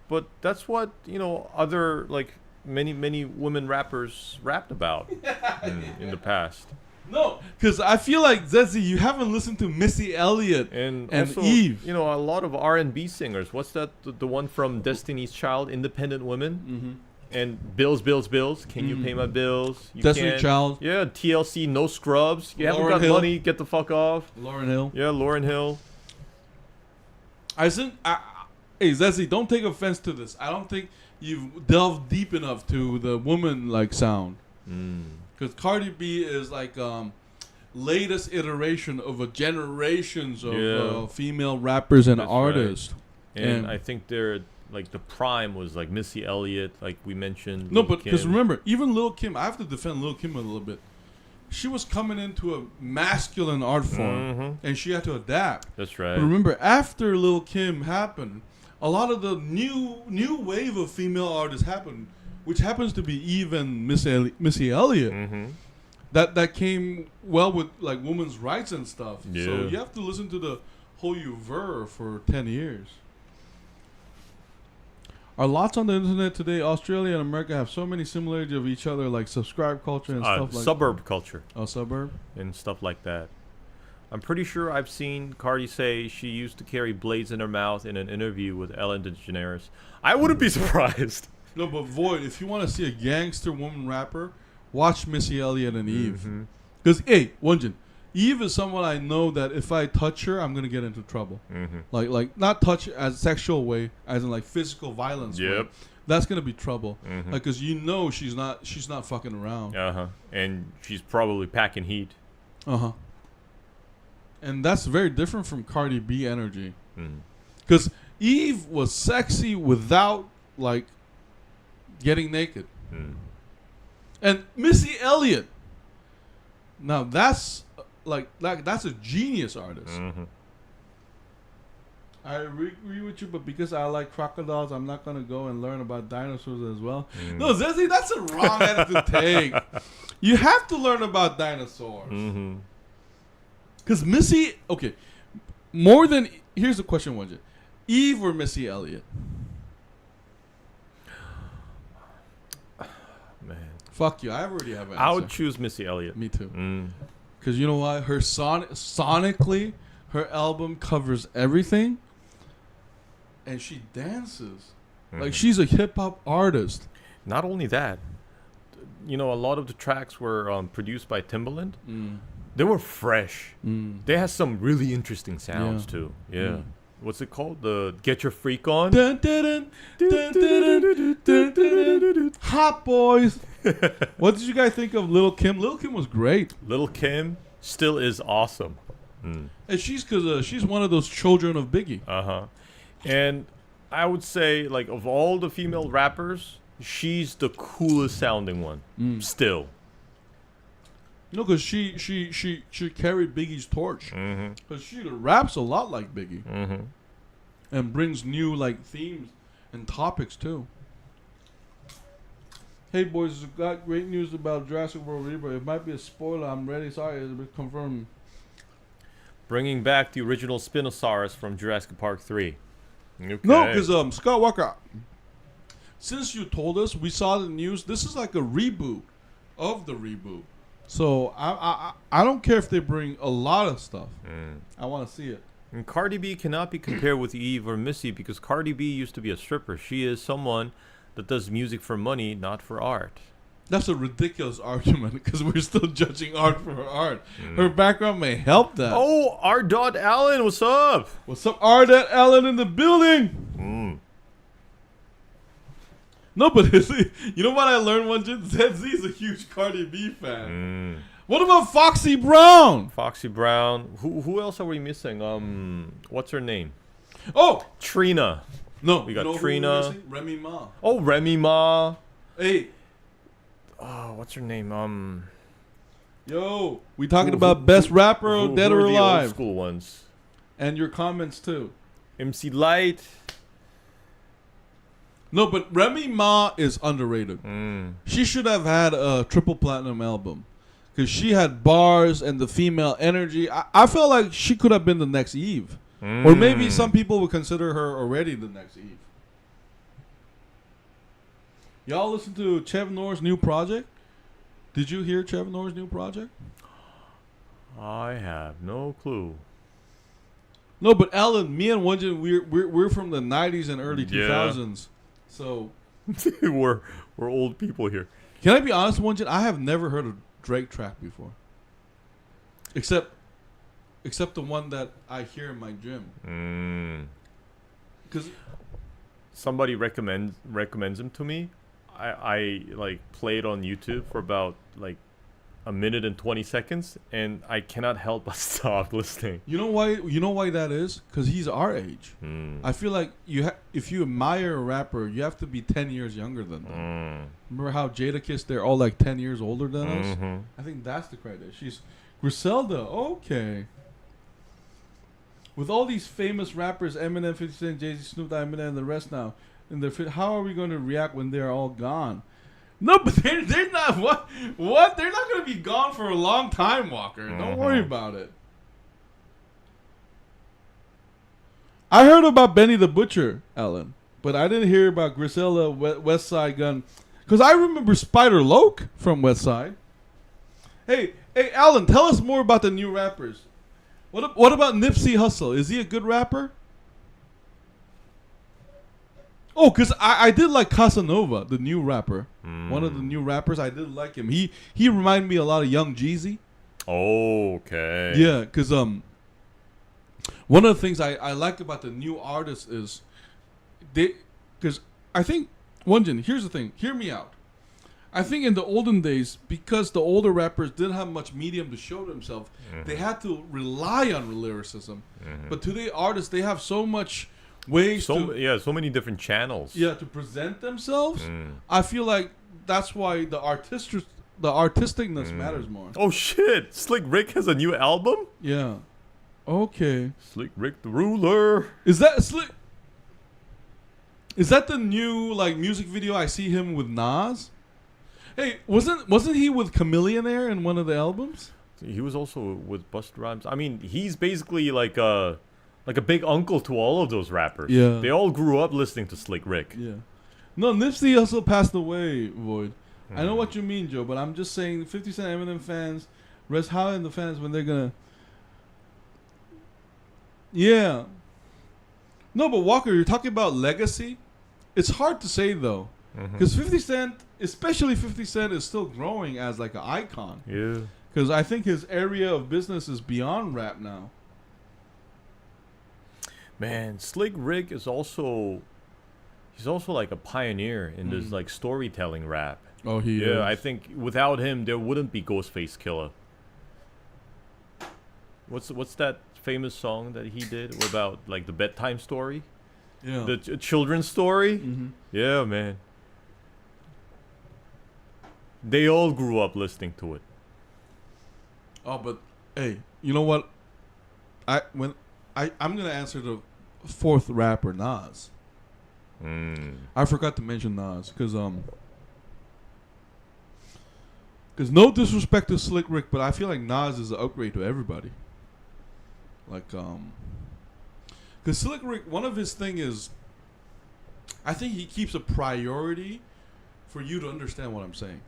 But that's what, you know, other like many women rappers rapped about in the past. No, because I feel like Zezzy, you haven't listened to Missy Elliott And and also, Eve. you know, a lot of R&B singers. What's that? The one from Destiny's Child, Independent Women? Mm-hmm. And Bills, Bills, Bills. Can you pay my bills? You Destiny can't. Child. Yeah, TLC, No Scrubs. You haven't Lauryn got Hill. money, get the fuck off. Lauryn Hill. Yeah, Lauryn Hill. Hey, Zezzy, don't take offense to this. I don't think you've delved deep enough to the woman-like sound. Because Cardi B is like latest iteration of a generations of female rappers and That's artists. Right. And I think they're like the prime was like Missy Elliott, like we mentioned. No, Lil' but because Kim. remember, even Lil Kim, I have to defend Lil Kim a little bit. She was coming into a masculine art form, and she had to adapt. That's right. But remember, after Lil Kim happened, a lot of the new wave of female artists happened, which happens to be Eve and Missy Elliott. That came well with like women's rights and stuff. Yeah. So you have to listen to the whole Uver for 10 years. Are lots on the internet today? Australia and America have so many similarities of each other, like subscribe culture and stuff like suburb culture. Oh, suburb? And stuff like that. I'm pretty sure I've seen Cardi say she used to carry blades in her mouth in an interview with Ellen DeGeneres. I wouldn't be surprised. No, but Void, if you want to see a gangster woman rapper, watch Missy Elliott and Eve. Because, hey, Won-Jin, Eve is someone I know that if I touch her, I'm going to get into trouble. Like not touch as sexual way, as in like physical violence way. That's going to be trouble. Like, because you know she's not fucking around. And she's probably packing heat. And that's very different from Cardi B energy. Because Eve was sexy without, like, getting naked. And Missy Elliott, now that's that's a genius artist. I agree with you, but because I like crocodiles, I'm not gonna go and learn about dinosaurs as well. No, Zezzy, that's a wrong attitude to take. You have to learn about dinosaurs. Because Missy, okay, more than here's the question, Won-Jin. Eve or Missy Elliott? Man, fuck you. I already have an answer. I would choose Missy Elliott. Me too. Because you know why? Her sonically, her album covers everything, and she dances like she's a hip hop artist. Not only that, you know, a lot of the tracks were produced by Timbaland. They were fresh. They had some really interesting sounds too. Yeah. What's it called? The Get Your Freak On? Dun, dun, dun, dun, dun, dun, dun, dun, dun. Hot Boys. What did you guys think of Lil Kim? Lil Kim was great. Lil Kim still is awesome. And she's one of those children of Biggie. And I would say, like, of all the female rappers, she's the coolest sounding one. Still. No, because she carried Biggie's torch. Because she raps a lot like Biggie. And brings new like themes and topics too. Hey boys, got great news about Jurassic World Rebirth. It might be a spoiler. I'm ready. Sorry, it's been confirmed. Bringing back the original Spinosaurus from Jurassic Park 3. Okay. No, because Scott Walker, since you told us, we saw the news. This is like a reboot of the reboot. So I don't care if they bring a lot of stuff. I want to see it. And Cardi B cannot be compared with Eve or Missy because Cardi B used to be a stripper. She is someone that does music for money, not for art. That's a ridiculous argument because we're still judging art for her art. Her background may help that. Oh, R. Allen, what's up? What's up, R. Allen in the building? No, but you know what I learned, Won-Jin? ZZ is a huge Cardi B fan. What about Foxy Brown? Foxy Brown. Who else are we missing? What's her name? Oh, Trina. No, we got who Trina. Remy Ma. Oh, Remy Ma. Hey. Oh, what's her name? Yo, we talking about best rapper, dead or who are the alive? old school ones. And your comments too. MC Light. No, but Remy Ma is underrated. She should have had a triple platinum album. Because she had bars and the female energy. I felt like she could have been the next Eve. Or maybe some people would consider her already the next Eve. Y'all listen to Chev Nor's new project? Did you hear Chev Nor's new project? I have no clue. No, but Alan, me and Won-Jin, we're from the 90s and early Yeah. 2000s. So, we're old people here. can I be honest, Won-Jin? I have never heard a Drake track before. Except the one that I hear in my gym. Because Somebody recommends him to me. I like play it on YouTube for about like a minute and 20 seconds, and I cannot help but stop listening. you know why that is? Because he's our age. I feel like if you admire a rapper, you have to be 10 years younger than them. Remember how Jadakiss, they're all like 10 years older than us? I think that's the criteria. She's Griselda. Okay. With all these famous rappers, Eminem, 50 Cent, Jay-Z, Snoop Dogg, Eminem, and the rest now, how are we going to react when they're all gone? No, but they're not. What? They're not going to be gone for a long time, Walker. Don't worry about it. I heard about Benny the Butcher, Alan, but I didn't hear about Griselda, West Side Gun, because I remember Spider Loke from West Side. Hey, Alan, tell us more about the new rappers. What about Nipsey Hussle? Is he a good rapper? Oh, because I did like Casanova, the new rapper. One of the new rappers. I did like him. He reminded me a lot of Young Jeezy. Okay. Yeah, because one of the things I like about the new artists is because I think, Won-Jin, here's the thing. Hear me out. I think in the olden days, because the older rappers didn't have much medium to show themselves, they had to rely on lyricism. But today, artists, they have so much ways so many different channels. to present themselves. I feel like that's why the artisticness matters more. Oh shit! Slick Rick has a new album. Yeah. Okay. Slick Rick the Ruler. Is that Slick? Is that the new like music video? I see him with Nas. Hey, wasn't he with Chameleonaire in one of the albums? He was also with Busta Rhymes. I mean, he's basically like a big uncle to all of those rappers. Yeah. They all grew up listening to Slick Rick. Yeah. No, Nipsey also passed away, Void. I know what you mean, Joe, but I'm just saying 50 Cent Eminem fans, Rest How and the fans when they're gonna. Yeah. No, but Walker, you're talking about legacy. It's hard to say though, because 50 Cent, especially 50 Cent, is still growing as like an icon. Yeah. Because I think his area of business is beyond rap now. Man, Slick Rick is also. He's also like a pioneer in this like storytelling rap. Oh, he is. I think without him there wouldn't be Ghostface Killer. What's that famous song that he did about like the bedtime story? Yeah. The children's story? Yeah, man. They all grew up listening to it. Oh, but hey, you know what? I'm gonna answer the fourth rapper, Nas. I forgot to mention Nas because no disrespect to Slick Rick, but I feel like Nas is an upgrade to everybody. Like because Slick Rick, one of his thing is, I think he keeps a priority for you to understand what I'm saying,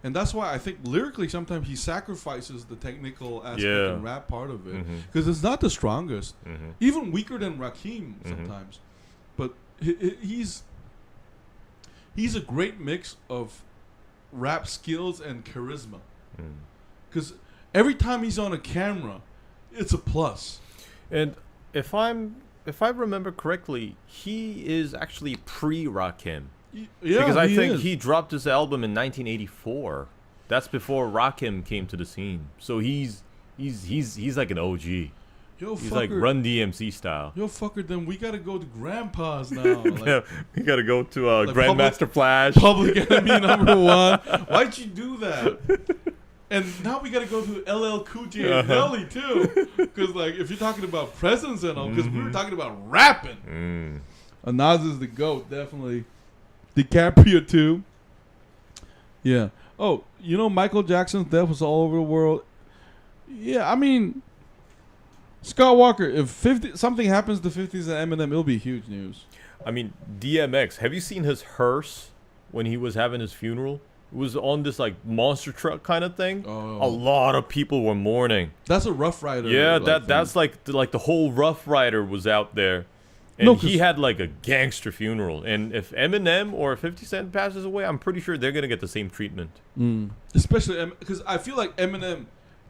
and that's why I think lyrically sometimes he sacrifices the technical aspect and rap part of it because it's not the strongest, even weaker than Rakim sometimes, but he's a great mix of rap skills and charisma because every time he's on a camera, it's a plus. And if I remember correctly, he is actually pre-Rakim. Yeah, because I think he dropped this album in 1984. That's before Rakim came to the scene. So he's like an OG. Yo, he's fucker, like Run DMC style. Yo, fucker, then we gotta go to Grandpa's now. Like, Yeah, we gotta go to like Grandmaster Flash. Public Enemy #1. Why'd you do that? And now we gotta go to LL Cool J and Nelly too, because like if you're talking about presence and all, because we were talking about rapping. Nas is the GOAT, definitely. DiCaprio too. Yeah. Oh, you know Michael Jackson's death was all over the world. Yeah, I mean, Scott Walker, if something happens to 50s and Eminem, it'll be huge news. I mean, DMX. Have you seen his hearse when he was having his funeral? It was on this like monster truck kind of thing. Oh. A lot of people were mourning. That's a Rough Rider. Yeah, like, that's like the whole Rough Rider was out there. And No, he had like a gangster funeral. And if Eminem or 50 Cent passes away, I'm pretty sure they're going to get the same treatment. Especially because I feel like Eminem,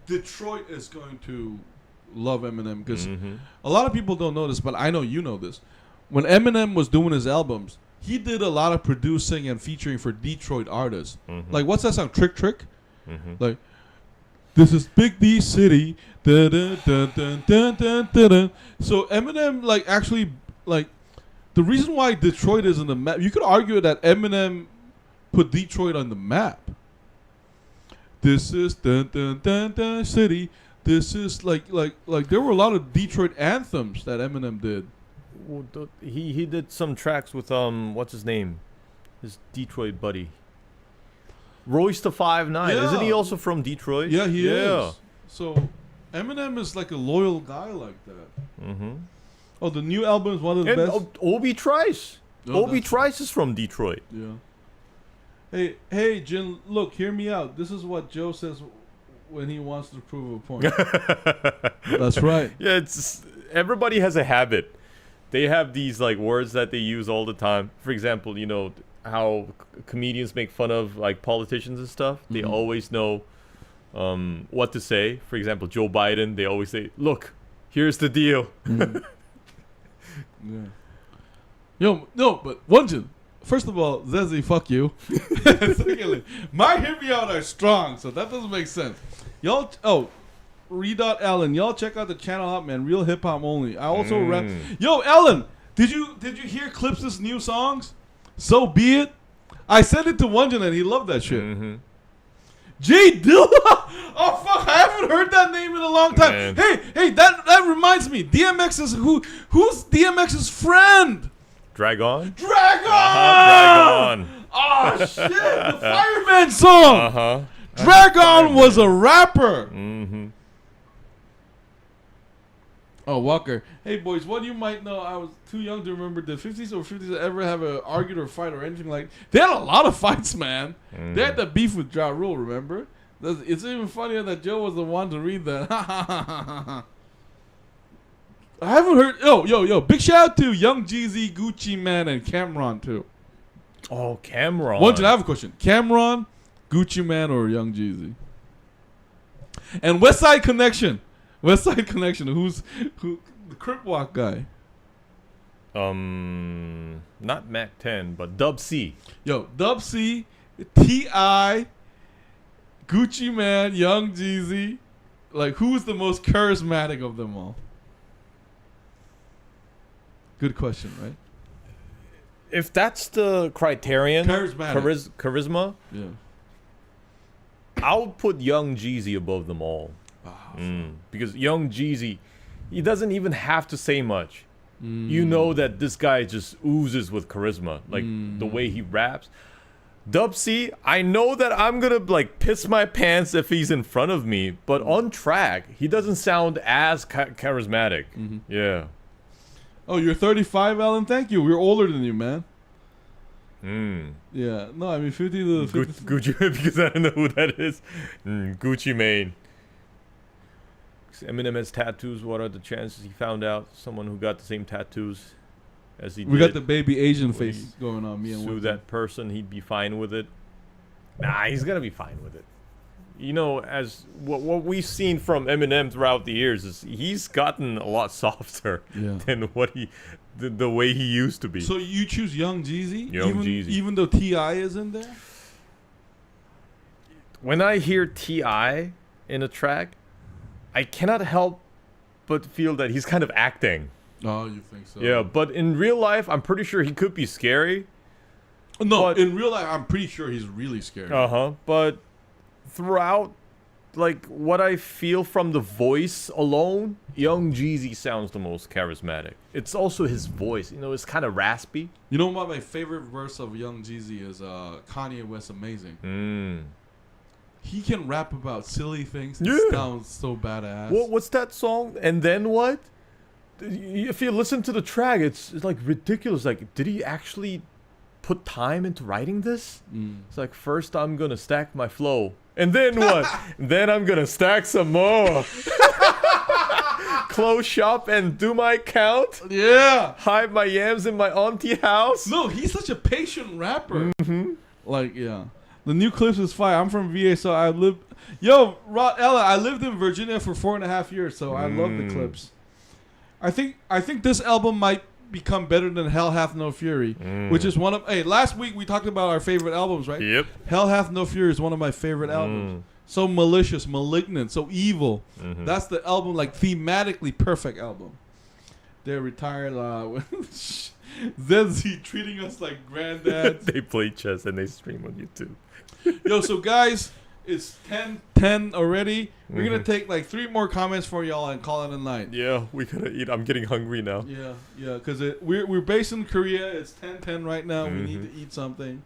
Detroit is going to love Eminem because a lot of people don't know this, but I know you know this. When Eminem was doing his albums, he did a lot of producing and featuring for Detroit artists. Like, what's that song? Trick Trick? Like, this is Big D City. Dun, dun, dun, dun, dun, dun, dun, dun. So Eminem, like, actually, like, the reason why Detroit is in the map, you could argue that Eminem put Detroit on the map. This is dun dun dun dun city. This is like there were a lot of Detroit anthems that Eminem did. Well, he did some tracks with what's his name, his Detroit buddy, Royce the 5'9". Yeah. Isn't he also from Detroit? Yeah, he is. So Eminem is like a loyal guy like that. Oh, the new album is one of the best. Obi Trice. Oh, Obi Trice is from Detroit. Yeah. Hey, Jin, look, hear me out. This is what Joe says when he wants to prove a point. That's right. Yeah, it's everybody has a habit. They have these like words that they use all the time. For example, you know how comedians make fun of like politicians and stuff. They always know what to say. For example, Joe Biden, they always say, "Look, here's the deal." Yeah. Yo, no, but Won-Jin, first of all, Zezzy, fuck you. Secondly, my hear me out are strong, so that doesn't make sense. Y'all, Re.Ellen, y'all check out the channel out, man. Real hip hop only. I also rap. Yo, Ellen, did you hear Clips' new songs? So Be It. I sent it to Won-Jin and he loved that shit. Jay Dilla. Oh fuck, I haven't heard that name in a long time. Man. Hey, that reminds me. DMX is who's DMX's friend? Dragon. Dragon. Oh shit, the Fireman song. Dragon was a rapper. Oh, Walker. Hey, boys, what you might know, I was too young to remember, did 50s or 50s ever have a argued or fight or anything like that? They had a lot of fights, man. They had the beef with Ja Rule, remember? It's even funnier that Joe was the one to read that. I haven't heard... Yo. Big shout out to Young Jeezy, Gucci Man, and Cameron, too. Oh, Cameron. One, I have a question. Cameron, Gucci Man, or Young Jeezy? And West Side Connection. West Side Connection. Who? The Crip Walk guy. Not Mac 10, but Dub C. Yo, Dub C, T.I., Gucci Man, Young Jeezy. Like, who's the most charismatic of them all? Good question, right? If that's the criterion, charismatic. Charisma, yeah, I would put Young Jeezy above them all. Because Young Jeezy, he doesn't even have to say much. You know that this guy just oozes with charisma, like the way he raps. Dub C, I know that I'm gonna like piss my pants if he's in front of me, but on track, he doesn't sound as charismatic. Yeah. Oh, you're 35, Alan? Thank you. We're older than you, man. Yeah. No, I mean 50 to 50. Gucci, because I don't know who that is. Gucci Mane. Eminem has tattoos. What are the chances he found out someone who got the same tattoos as he did? We got the baby Asian face going on. Me and sue that person, he'd be fine with it. Nah, he's gonna be fine with it. You know, as what we've seen from Eminem throughout the years is he's gotten a lot softer than what the way he used to be. So you choose Young Jeezy, Jeezy, even though T.I. is in there. When I hear T.I. in a track, I cannot help but feel that he's kind of acting. Oh, you think so? Yeah, but in real life, I'm pretty sure he could be scary. No, in real life, I'm pretty sure he's really scary. But throughout, like, what I feel from the voice alone, Young Jeezy sounds the most charismatic. It's also his voice. You know, it's kind of raspy. You know what my favorite verse of Young Jeezy is? Kanye West Amazing. He can rap about silly things. It sounds so badass. What's that song? And then what? If you listen to the track, it's like ridiculous. Like, did he actually put time into writing this. It's like, first I'm gonna stack my flow, and then what? Then I'm gonna stack some more. Close shop and do my count. Yeah. Hide my yams in my auntie house. No, he's such a patient rapper. Like, yeah. The new Clips is fire. I'm from VA, so I live. Yo, Ella, I lived in Virginia for 4.5 years, so I love the Clips. I think this album might become better than Hell Hath No Fury, which is one of. Hey, last week we talked about our favorite albums, right? Yep. Hell Hath No Fury is one of my favorite albums. So malicious, malignant, so evil. That's the album, like thematically perfect album. They're retired. Zenzi treating us like granddads. They play chess and they stream on YouTube. Yo, so guys, it's 10:10 already. We're gonna take like 3 more comments for y'all and call it a night. Yeah, we gotta eat. I'm getting hungry now. Yeah, because we're based in Korea. It's 10:10 right now. We need to eat something.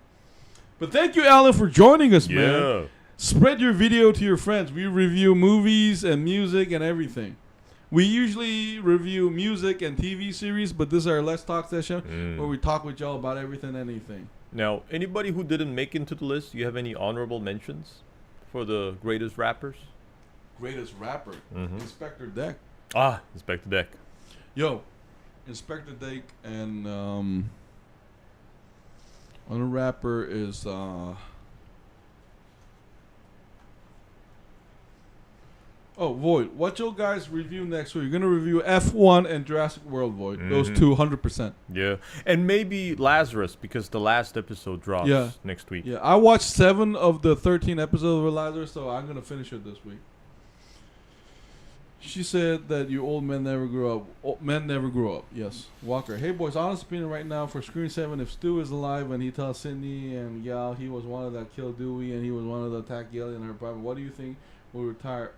But thank you, Alan, for joining us, man. Spread your video to your friends. We review movies and music and everything. We usually review music and TV series, but this is our Let's Talk session where we talk with y'all about everything and anything. Now, anybody who didn't make into the list, you have any honorable mentions for the greatest rappers? Greatest rapper? Inspectah Deck. Ah, Inspectah Deck. Yo, Inspectah Deck and another rapper is Void. What you guys review next week? You're gonna review F1 and Jurassic World, Void. Those two, 100%. Yeah, and maybe Lazarus because the last episode drops next week. Yeah, I watched 7 of the 13 episodes of Lazarus, so I'm gonna finish it this week. She said that you old men never grew up. Men never grew up. Yes. Walker. Hey boys, honest opinion right now for Screen 7. If Stu is alive and he tells Sydney and Yal he was one of that killed Dewey and he was one of the attack Yale in her apartment, what do you think will retire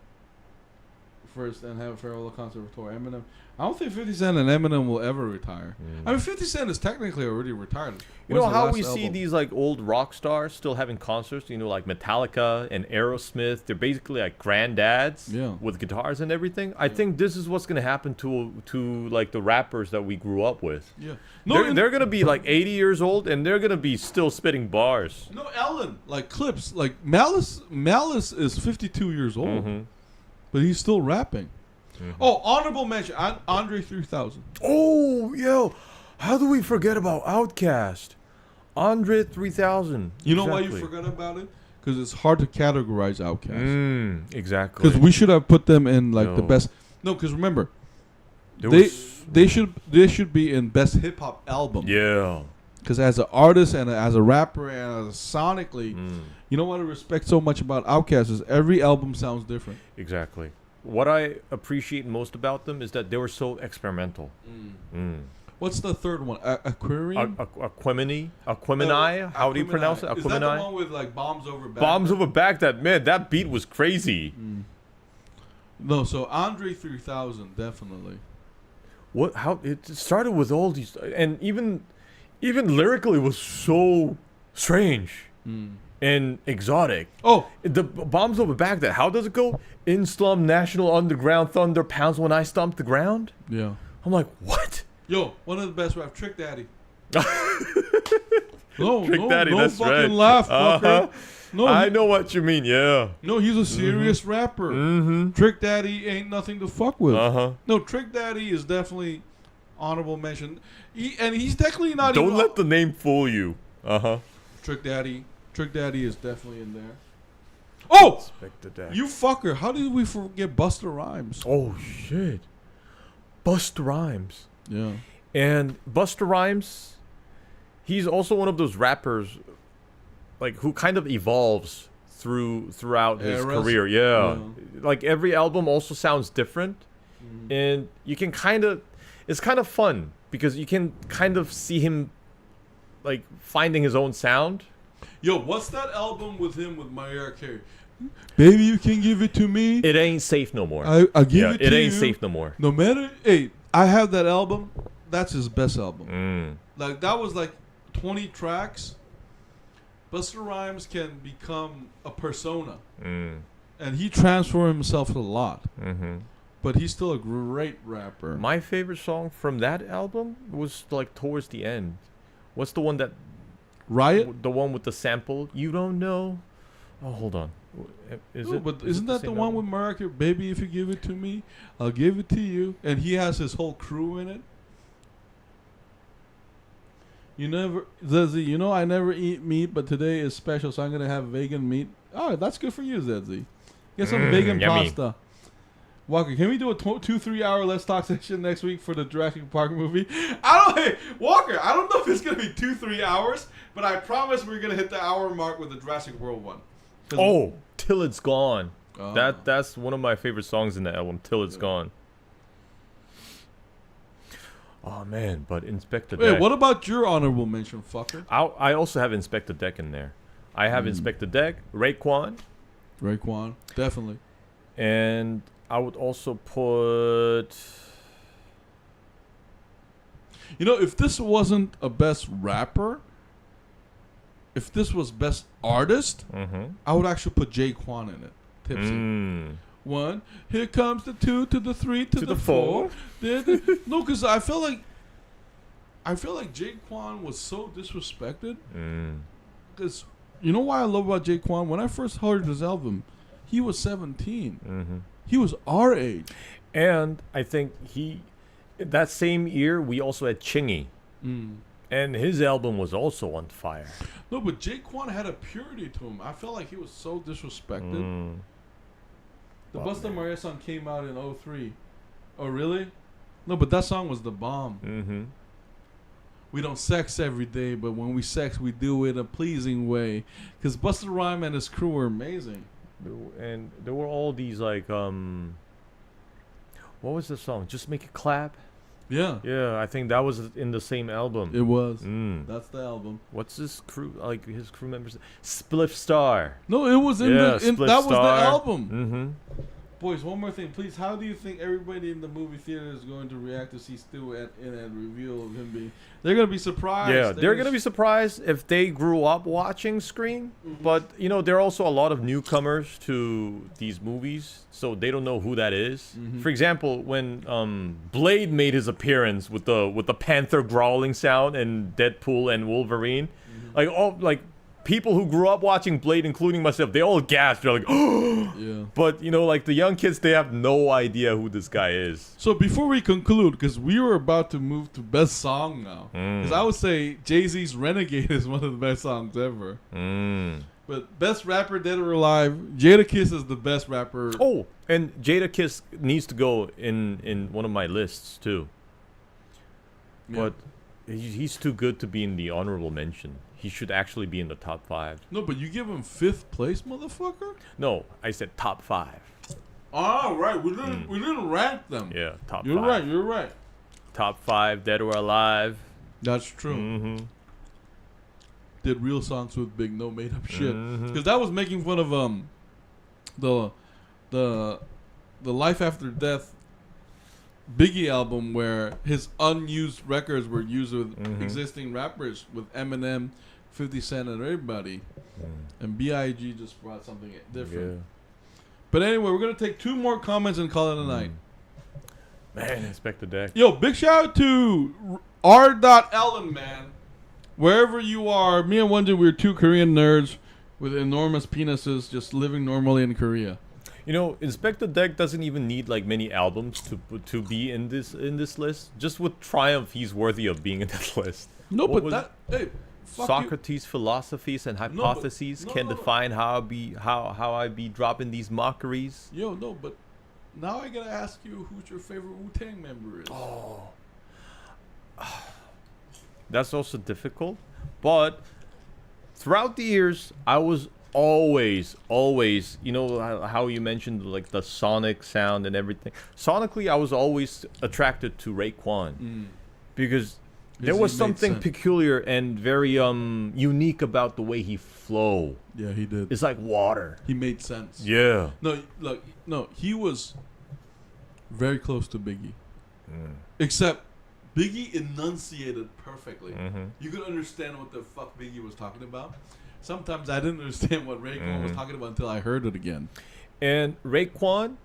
first and have a farewell concert tour? Eminem. I don't think 50 Cent and Eminem will ever retire. I mean, 50 Cent is technically already retired. You know how we see these like old rock stars still having concerts? You know, like Metallica and Aerosmith. They're basically like granddads with guitars and everything. I think this is what's gonna happen to like the rappers that we grew up with. Yeah, they're gonna be like 80 years old and they're gonna be still spitting bars. No, Ellen, like Clips, like Malice is 52 years old, but he's still rapping. Oh, honorable mention, Andre 3000. Oh, yo, how do we forget about Outkast? Andre 3000. You know why you forgot about it? Because it's hard to categorize Outkast. Exactly. Because we should have put them in like the best. No, because remember, they should be in best hip hop album. Yeah. Because as an artist and as a rapper and as sonically, you know what I respect so much about Outkast is every album sounds different. Exactly. What I appreciate most about them is that they were so experimental. What's the third one? Aquarium? Aquemini? How do you pronounce it? Aquemini? Is that the one with like Bombs Over Baghdad? Bombs Over Baghdad. Man, that beat was crazy. No, so Andre 3000, definitely. What? How it started with all these, and even lyrically was so strange. And exotic. Oh, the Bombs Over Baghdad. How does it go? In slum, national underground, thunder pounds when I stomp the ground. Yeah, I'm like, what? Yo, one of the best rap, Trick Daddy. Trick Daddy, don't that's fucking right. Laugh, fucker. No, I know what you mean. Yeah. No, he's a serious rapper. Trick Daddy ain't nothing to fuck with. No, Trick Daddy is definitely honorable mention. He's technically not. Don't let the name fool you. Trick Daddy is definitely in there. Oh! You fucker. How did we forget Busta Rhymes? Oh, shit. Busta Rhymes. Yeah. And Busta Rhymes, he's also one of those rappers like who kind of evolves throughout his career. Yeah. Like every album also sounds different. And you can it's kind of fun because you can kind of see him like finding his own sound. Yo, what's that album with him with Mariah Carey? Baby, you can give it to me. It ain't safe no more. I give it to you. It ain't safe no more. No matter. Hey, I have that album. That's his best album. Like that was like 20 tracks. Busta Rhymes can become a persona, and he transformed himself a lot. But he's still a great rapper. My favorite song from that album was like towards the end. What's the one that Riot? The one with the sample. You don't know. Oh, hold on. Is No, it? but is isn't it that the same one album? with Mariah Carey? Baby, if you give it to me, I'll give it to you. And he has his whole crew in it. Zedzy, I never eat meat, but today is special, so I'm going to have vegan meat. Oh, that's good for you, Zedzy. Get some vegan yummy. pasta. Walker, can we do a 2-3 hour Let's Talk session next week for the Jurassic Park movie? Hey, Walker, I don't know if it's going to be 2-3 hours, but I promise we're going to hit the hour mark with the Jurassic World one. Oh, Till It's Gone. Oh. That's one of my favorite songs in the album, Till It's Gone. Oh, man, but Inspectah Deck. Wait, what about your honorable mention, fucker? I also have Inspectah Deck in there. I have Inspectah Deck, Raekwon, Raekwon, definitely. and I would also put... If this wasn't a best rapper, if this was best artist, I would actually put Jaquan in it. Tipsy. 1, here comes the 2 to the 3 to the 4. No, because I feel like Jaquan was so disrespected. Because you know why I love about Jaquan? When I first heard his album, he was 17. He was our age. And I think that same year, we also had Chingy. And his album was also on fire. No, but Jaquan had a purity to him. I felt like he was so disrespected. The Busta Maria song came out in 03. Oh, really? No, but that song was the bomb. We don't sex every day, but when we sex, we do it a pleasing way. Because Busta Rhymes and his crew were amazing. And there were all these, like, what was the song? Just Make It Clap? Yeah. Yeah, I think that was in the same album. It was. That's the album. What's his crew, like, his crew members? Spliff Star. No, it was that Spliff was the Star. album. Boys, one more thing, please. How do you think everybody in the movie theater is going to react to see Stu in a reveal of him being? They're gonna be surprised. Yeah, they're gonna be surprised if they grew up watching Scream. But there are also a lot of newcomers to these movies, so they don't know who that is. For example, when Blade made his appearance with the panther growling sound and Deadpool and Wolverine, like people who grew up watching Blade, including myself, they all gasped. They're like, oh! Yeah. But, like the young kids, they have no idea who this guy is. So before we conclude, because we were about to move to best song now, because I would say Jay-Z's Renegade is one of the best songs ever. But best rapper, dead or alive, Jadakiss is the best rapper. Oh, and Jadakiss needs to go in one of my lists, too. Yeah. But he's too good to be in the honorable mention. He should actually be in the top 5. No, but you give him 5th place, motherfucker? No, I said top 5. Oh, right. We didn't rank them. Yeah, top 5. You're right. Top 5, dead or alive. That's true. Did real songs with Big, no made up shit. Because that was making fun of the Life After Death Biggie album, where his unused records were used with existing rappers, with Eminem, 50 Cent, and everybody. And B.I.G. just brought something different. Yeah. But anyway, we're going to take 2 more comments and call it a night. Man, Inspectah Deck. Yo, big shout out to R. Ellen, man. Wherever you are, me and Won-Jin, we're 2 Korean nerds with enormous penises just living normally in Korea. Inspectah Deck doesn't even need like many albums to be in this list. Just with Triumph, he's worthy of being in this list. No, What but was that... Hey, fuck Socrates' philosophies and hypotheses can define how I be dropping these mockeries. Yo, no, but now I gotta ask you who's your favorite Wu-Tang member is. Oh. That's also difficult. But throughout the years, I was always, how you mentioned like the sonic sound and everything. Sonically, I was always attracted to Raekwon because there was something peculiar and very unique about the way he flow. Yeah, he did. It's like water. He made sense. Yeah. No, he was very close to Biggie. Except Biggie enunciated perfectly. You could understand what the fuck Biggie was talking about. Sometimes I didn't understand what Raekwon was talking about until I heard it again. And Raekwon,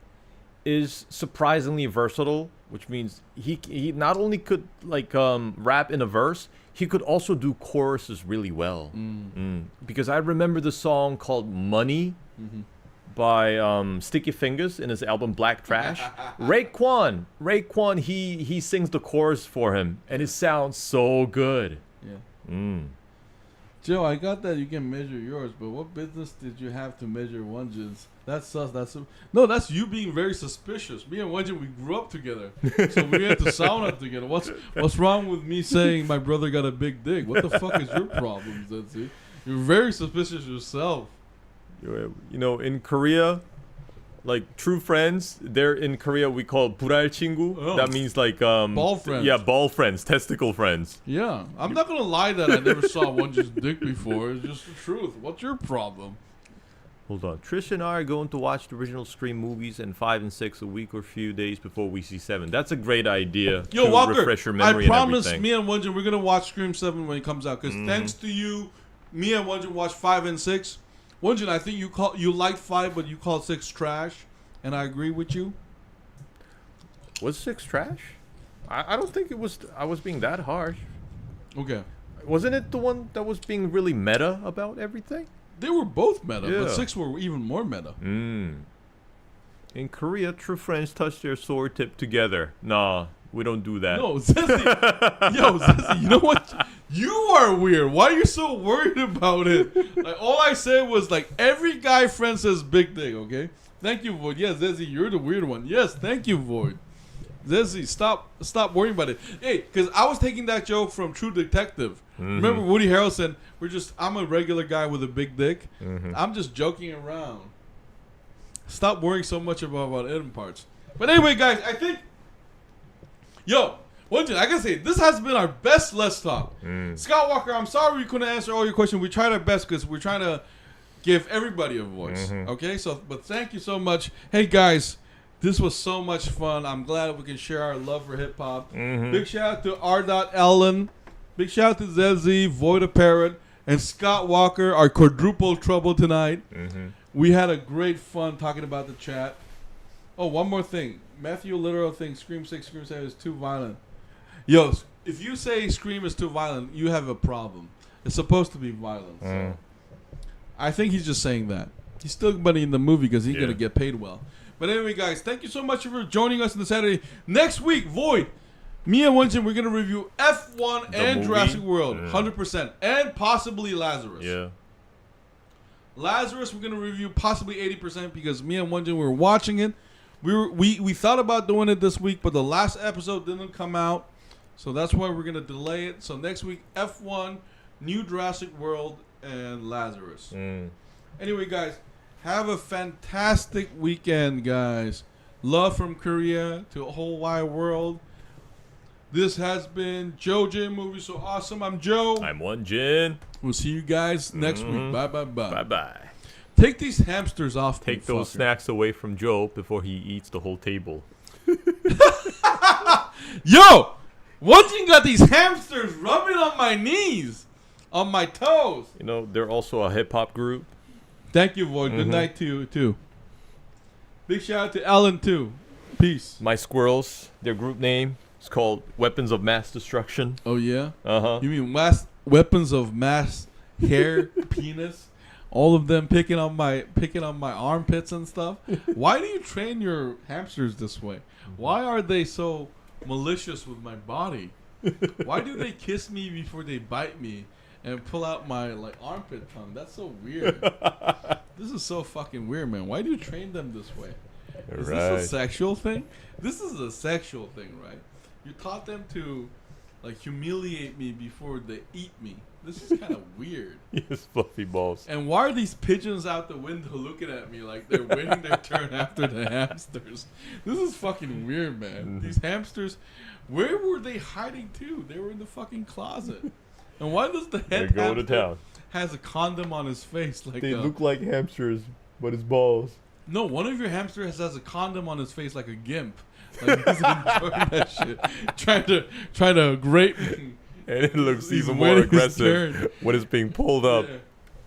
is surprisingly versatile, which means he not only could like rap in a verse, he could also do choruses really well. Because I remember the song called Money by Sticky Fingers in his album Black Trash. Raekwon, he sings the chorus for him, and it sounds so good. Yeah. Joe, I got that you can measure yours, but what business did you have to measure Won-Jin's? That's sus. That's you being very suspicious. Me and Won-Jin, we grew up together, so we had to sauna together. What's wrong with me saying my brother got a big dick? What the fuck is your problem, Zetzi? You're very suspicious yourself. You know, in Korea, like true friends, they're in Korea we call 불알 친구. Oh. That means like ball friends. Yeah, ball friends, testicle friends. Yeah, I'm not gonna lie that I never saw Won-Jin's dick before. It's just the truth. What's your problem? Hold on. Trish and I are going to watch the original Scream movies and 5 and 6 a week or few days before we see 7. That's a great idea. Yo, to Walker, refresh your memory I promise and everything. me and Won-Jin, we're going to watch Scream 7 when it comes out. Because thanks to you, me and Won-Jin watched 5 and 6. Won-Jin, I think you liked 5, but you called 6 trash. And I agree with you. Was 6 trash? I don't think it was. I was being that harsh. Okay. Wasn't it the one that was being really meta about everything? They were both meta, Yeah. but 6 were even more meta. In Korea, true friends touch their sword tip together. Nah, we don't do that. No, Zessie. Yo, Zessie, you know what? You are weird. Why are you so worried about it? Like, all I said was, like, every guy friend says big dick, okay? Thank you, Void. Yes, Zessie, you're the weird one. Yes, thank you, Void. Zessie, stop worrying about it. Hey, because I was taking that joke from True Detective. Remember Woody Harrelson? I'm a regular guy with a big dick. I'm just joking around. Stop worrying so much about end parts. But anyway, guys, I think, Won-Jin, I gotta say, this has been our best Let's Talk. Scott Walker, I'm sorry we couldn't answer all your questions. We tried our best because we're trying to give everybody a voice. Okay, but thank you so much. Hey, guys. This was so much fun. I'm glad we can share our love for hip hop. Big shout out to R. Ellen. Big shout out to Zezzy, Void of Parrot, and Scott Walker, our quadruple trouble tonight. We had a great fun talking about the chat. Oh, one more thing. Matthew literal thinks Scream 6, Scream 7 is too violent. Yo, if you say Scream is too violent, you have a problem. It's supposed to be violent. So I think he's just saying that. He's still money in the movie because he's going to get paid well. But anyway, guys, thank you so much for joining us on the Saturday. Next week, Void, me and Won-Jin, we're going to review F1 and Jurassic World, 100%, and possibly Lazarus. Yeah. Lazarus, we're going to review possibly 80% because me and Won-Jin were watching it. We thought about doing it this week, but the last episode didn't come out, so that's why we're going to delay it. So next week, F1, New Jurassic World, and Lazarus. Anyway, guys, have a fantastic weekend, guys. Love from Korea to a whole wide world. This has been Joe J Movie So Awesome. I'm Joe. I'm Won-Jin. We'll see you guys next week. Bye, bye, bye. Bye-bye. Take these hamsters off. Take those snacks away from Joe before he eats the whole table. Yo! Won-Jin got these hamsters rubbing on my knees. On my toes. You know, they're also a hip-hop group. Thank you, Void. Good night to you, too. Big shout out to Ellen, too. Peace. My squirrels, their group name is called Weapons of Mass Destruction. Oh, yeah? Uh-huh. You mean weapons of mass hair, penis? All of them picking on my armpits and stuff? Why do you train your hamsters this way? Why are they so malicious with my body? Why do they kiss me before they bite me? And pull out my armpit tongue. That's so weird. This is so fucking weird, man. Why do you train them this way? Is this a sexual thing? This is a sexual thing, right? You taught them to humiliate me before they eat me. This is kind of weird. Yes, fluffy balls. And why are these pigeons out the window looking at me like they're waiting their turn after the hamsters? This is fucking weird, man. These hamsters, where were they hiding to? They were in the fucking closet. And why does the head hamster has a condom on his face? They look like hamsters, but it's balls. No, one of your hamsters has a condom on his face like a gimp. Like he's enjoying that shit. Trying to grape me. And it looks even more aggressive when it's being pulled up. Yeah.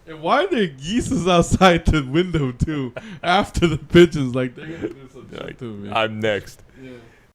And why are there geese outside the window too? After the pigeons, like they're gonna do some shit Like, to me. I'm next. Yeah.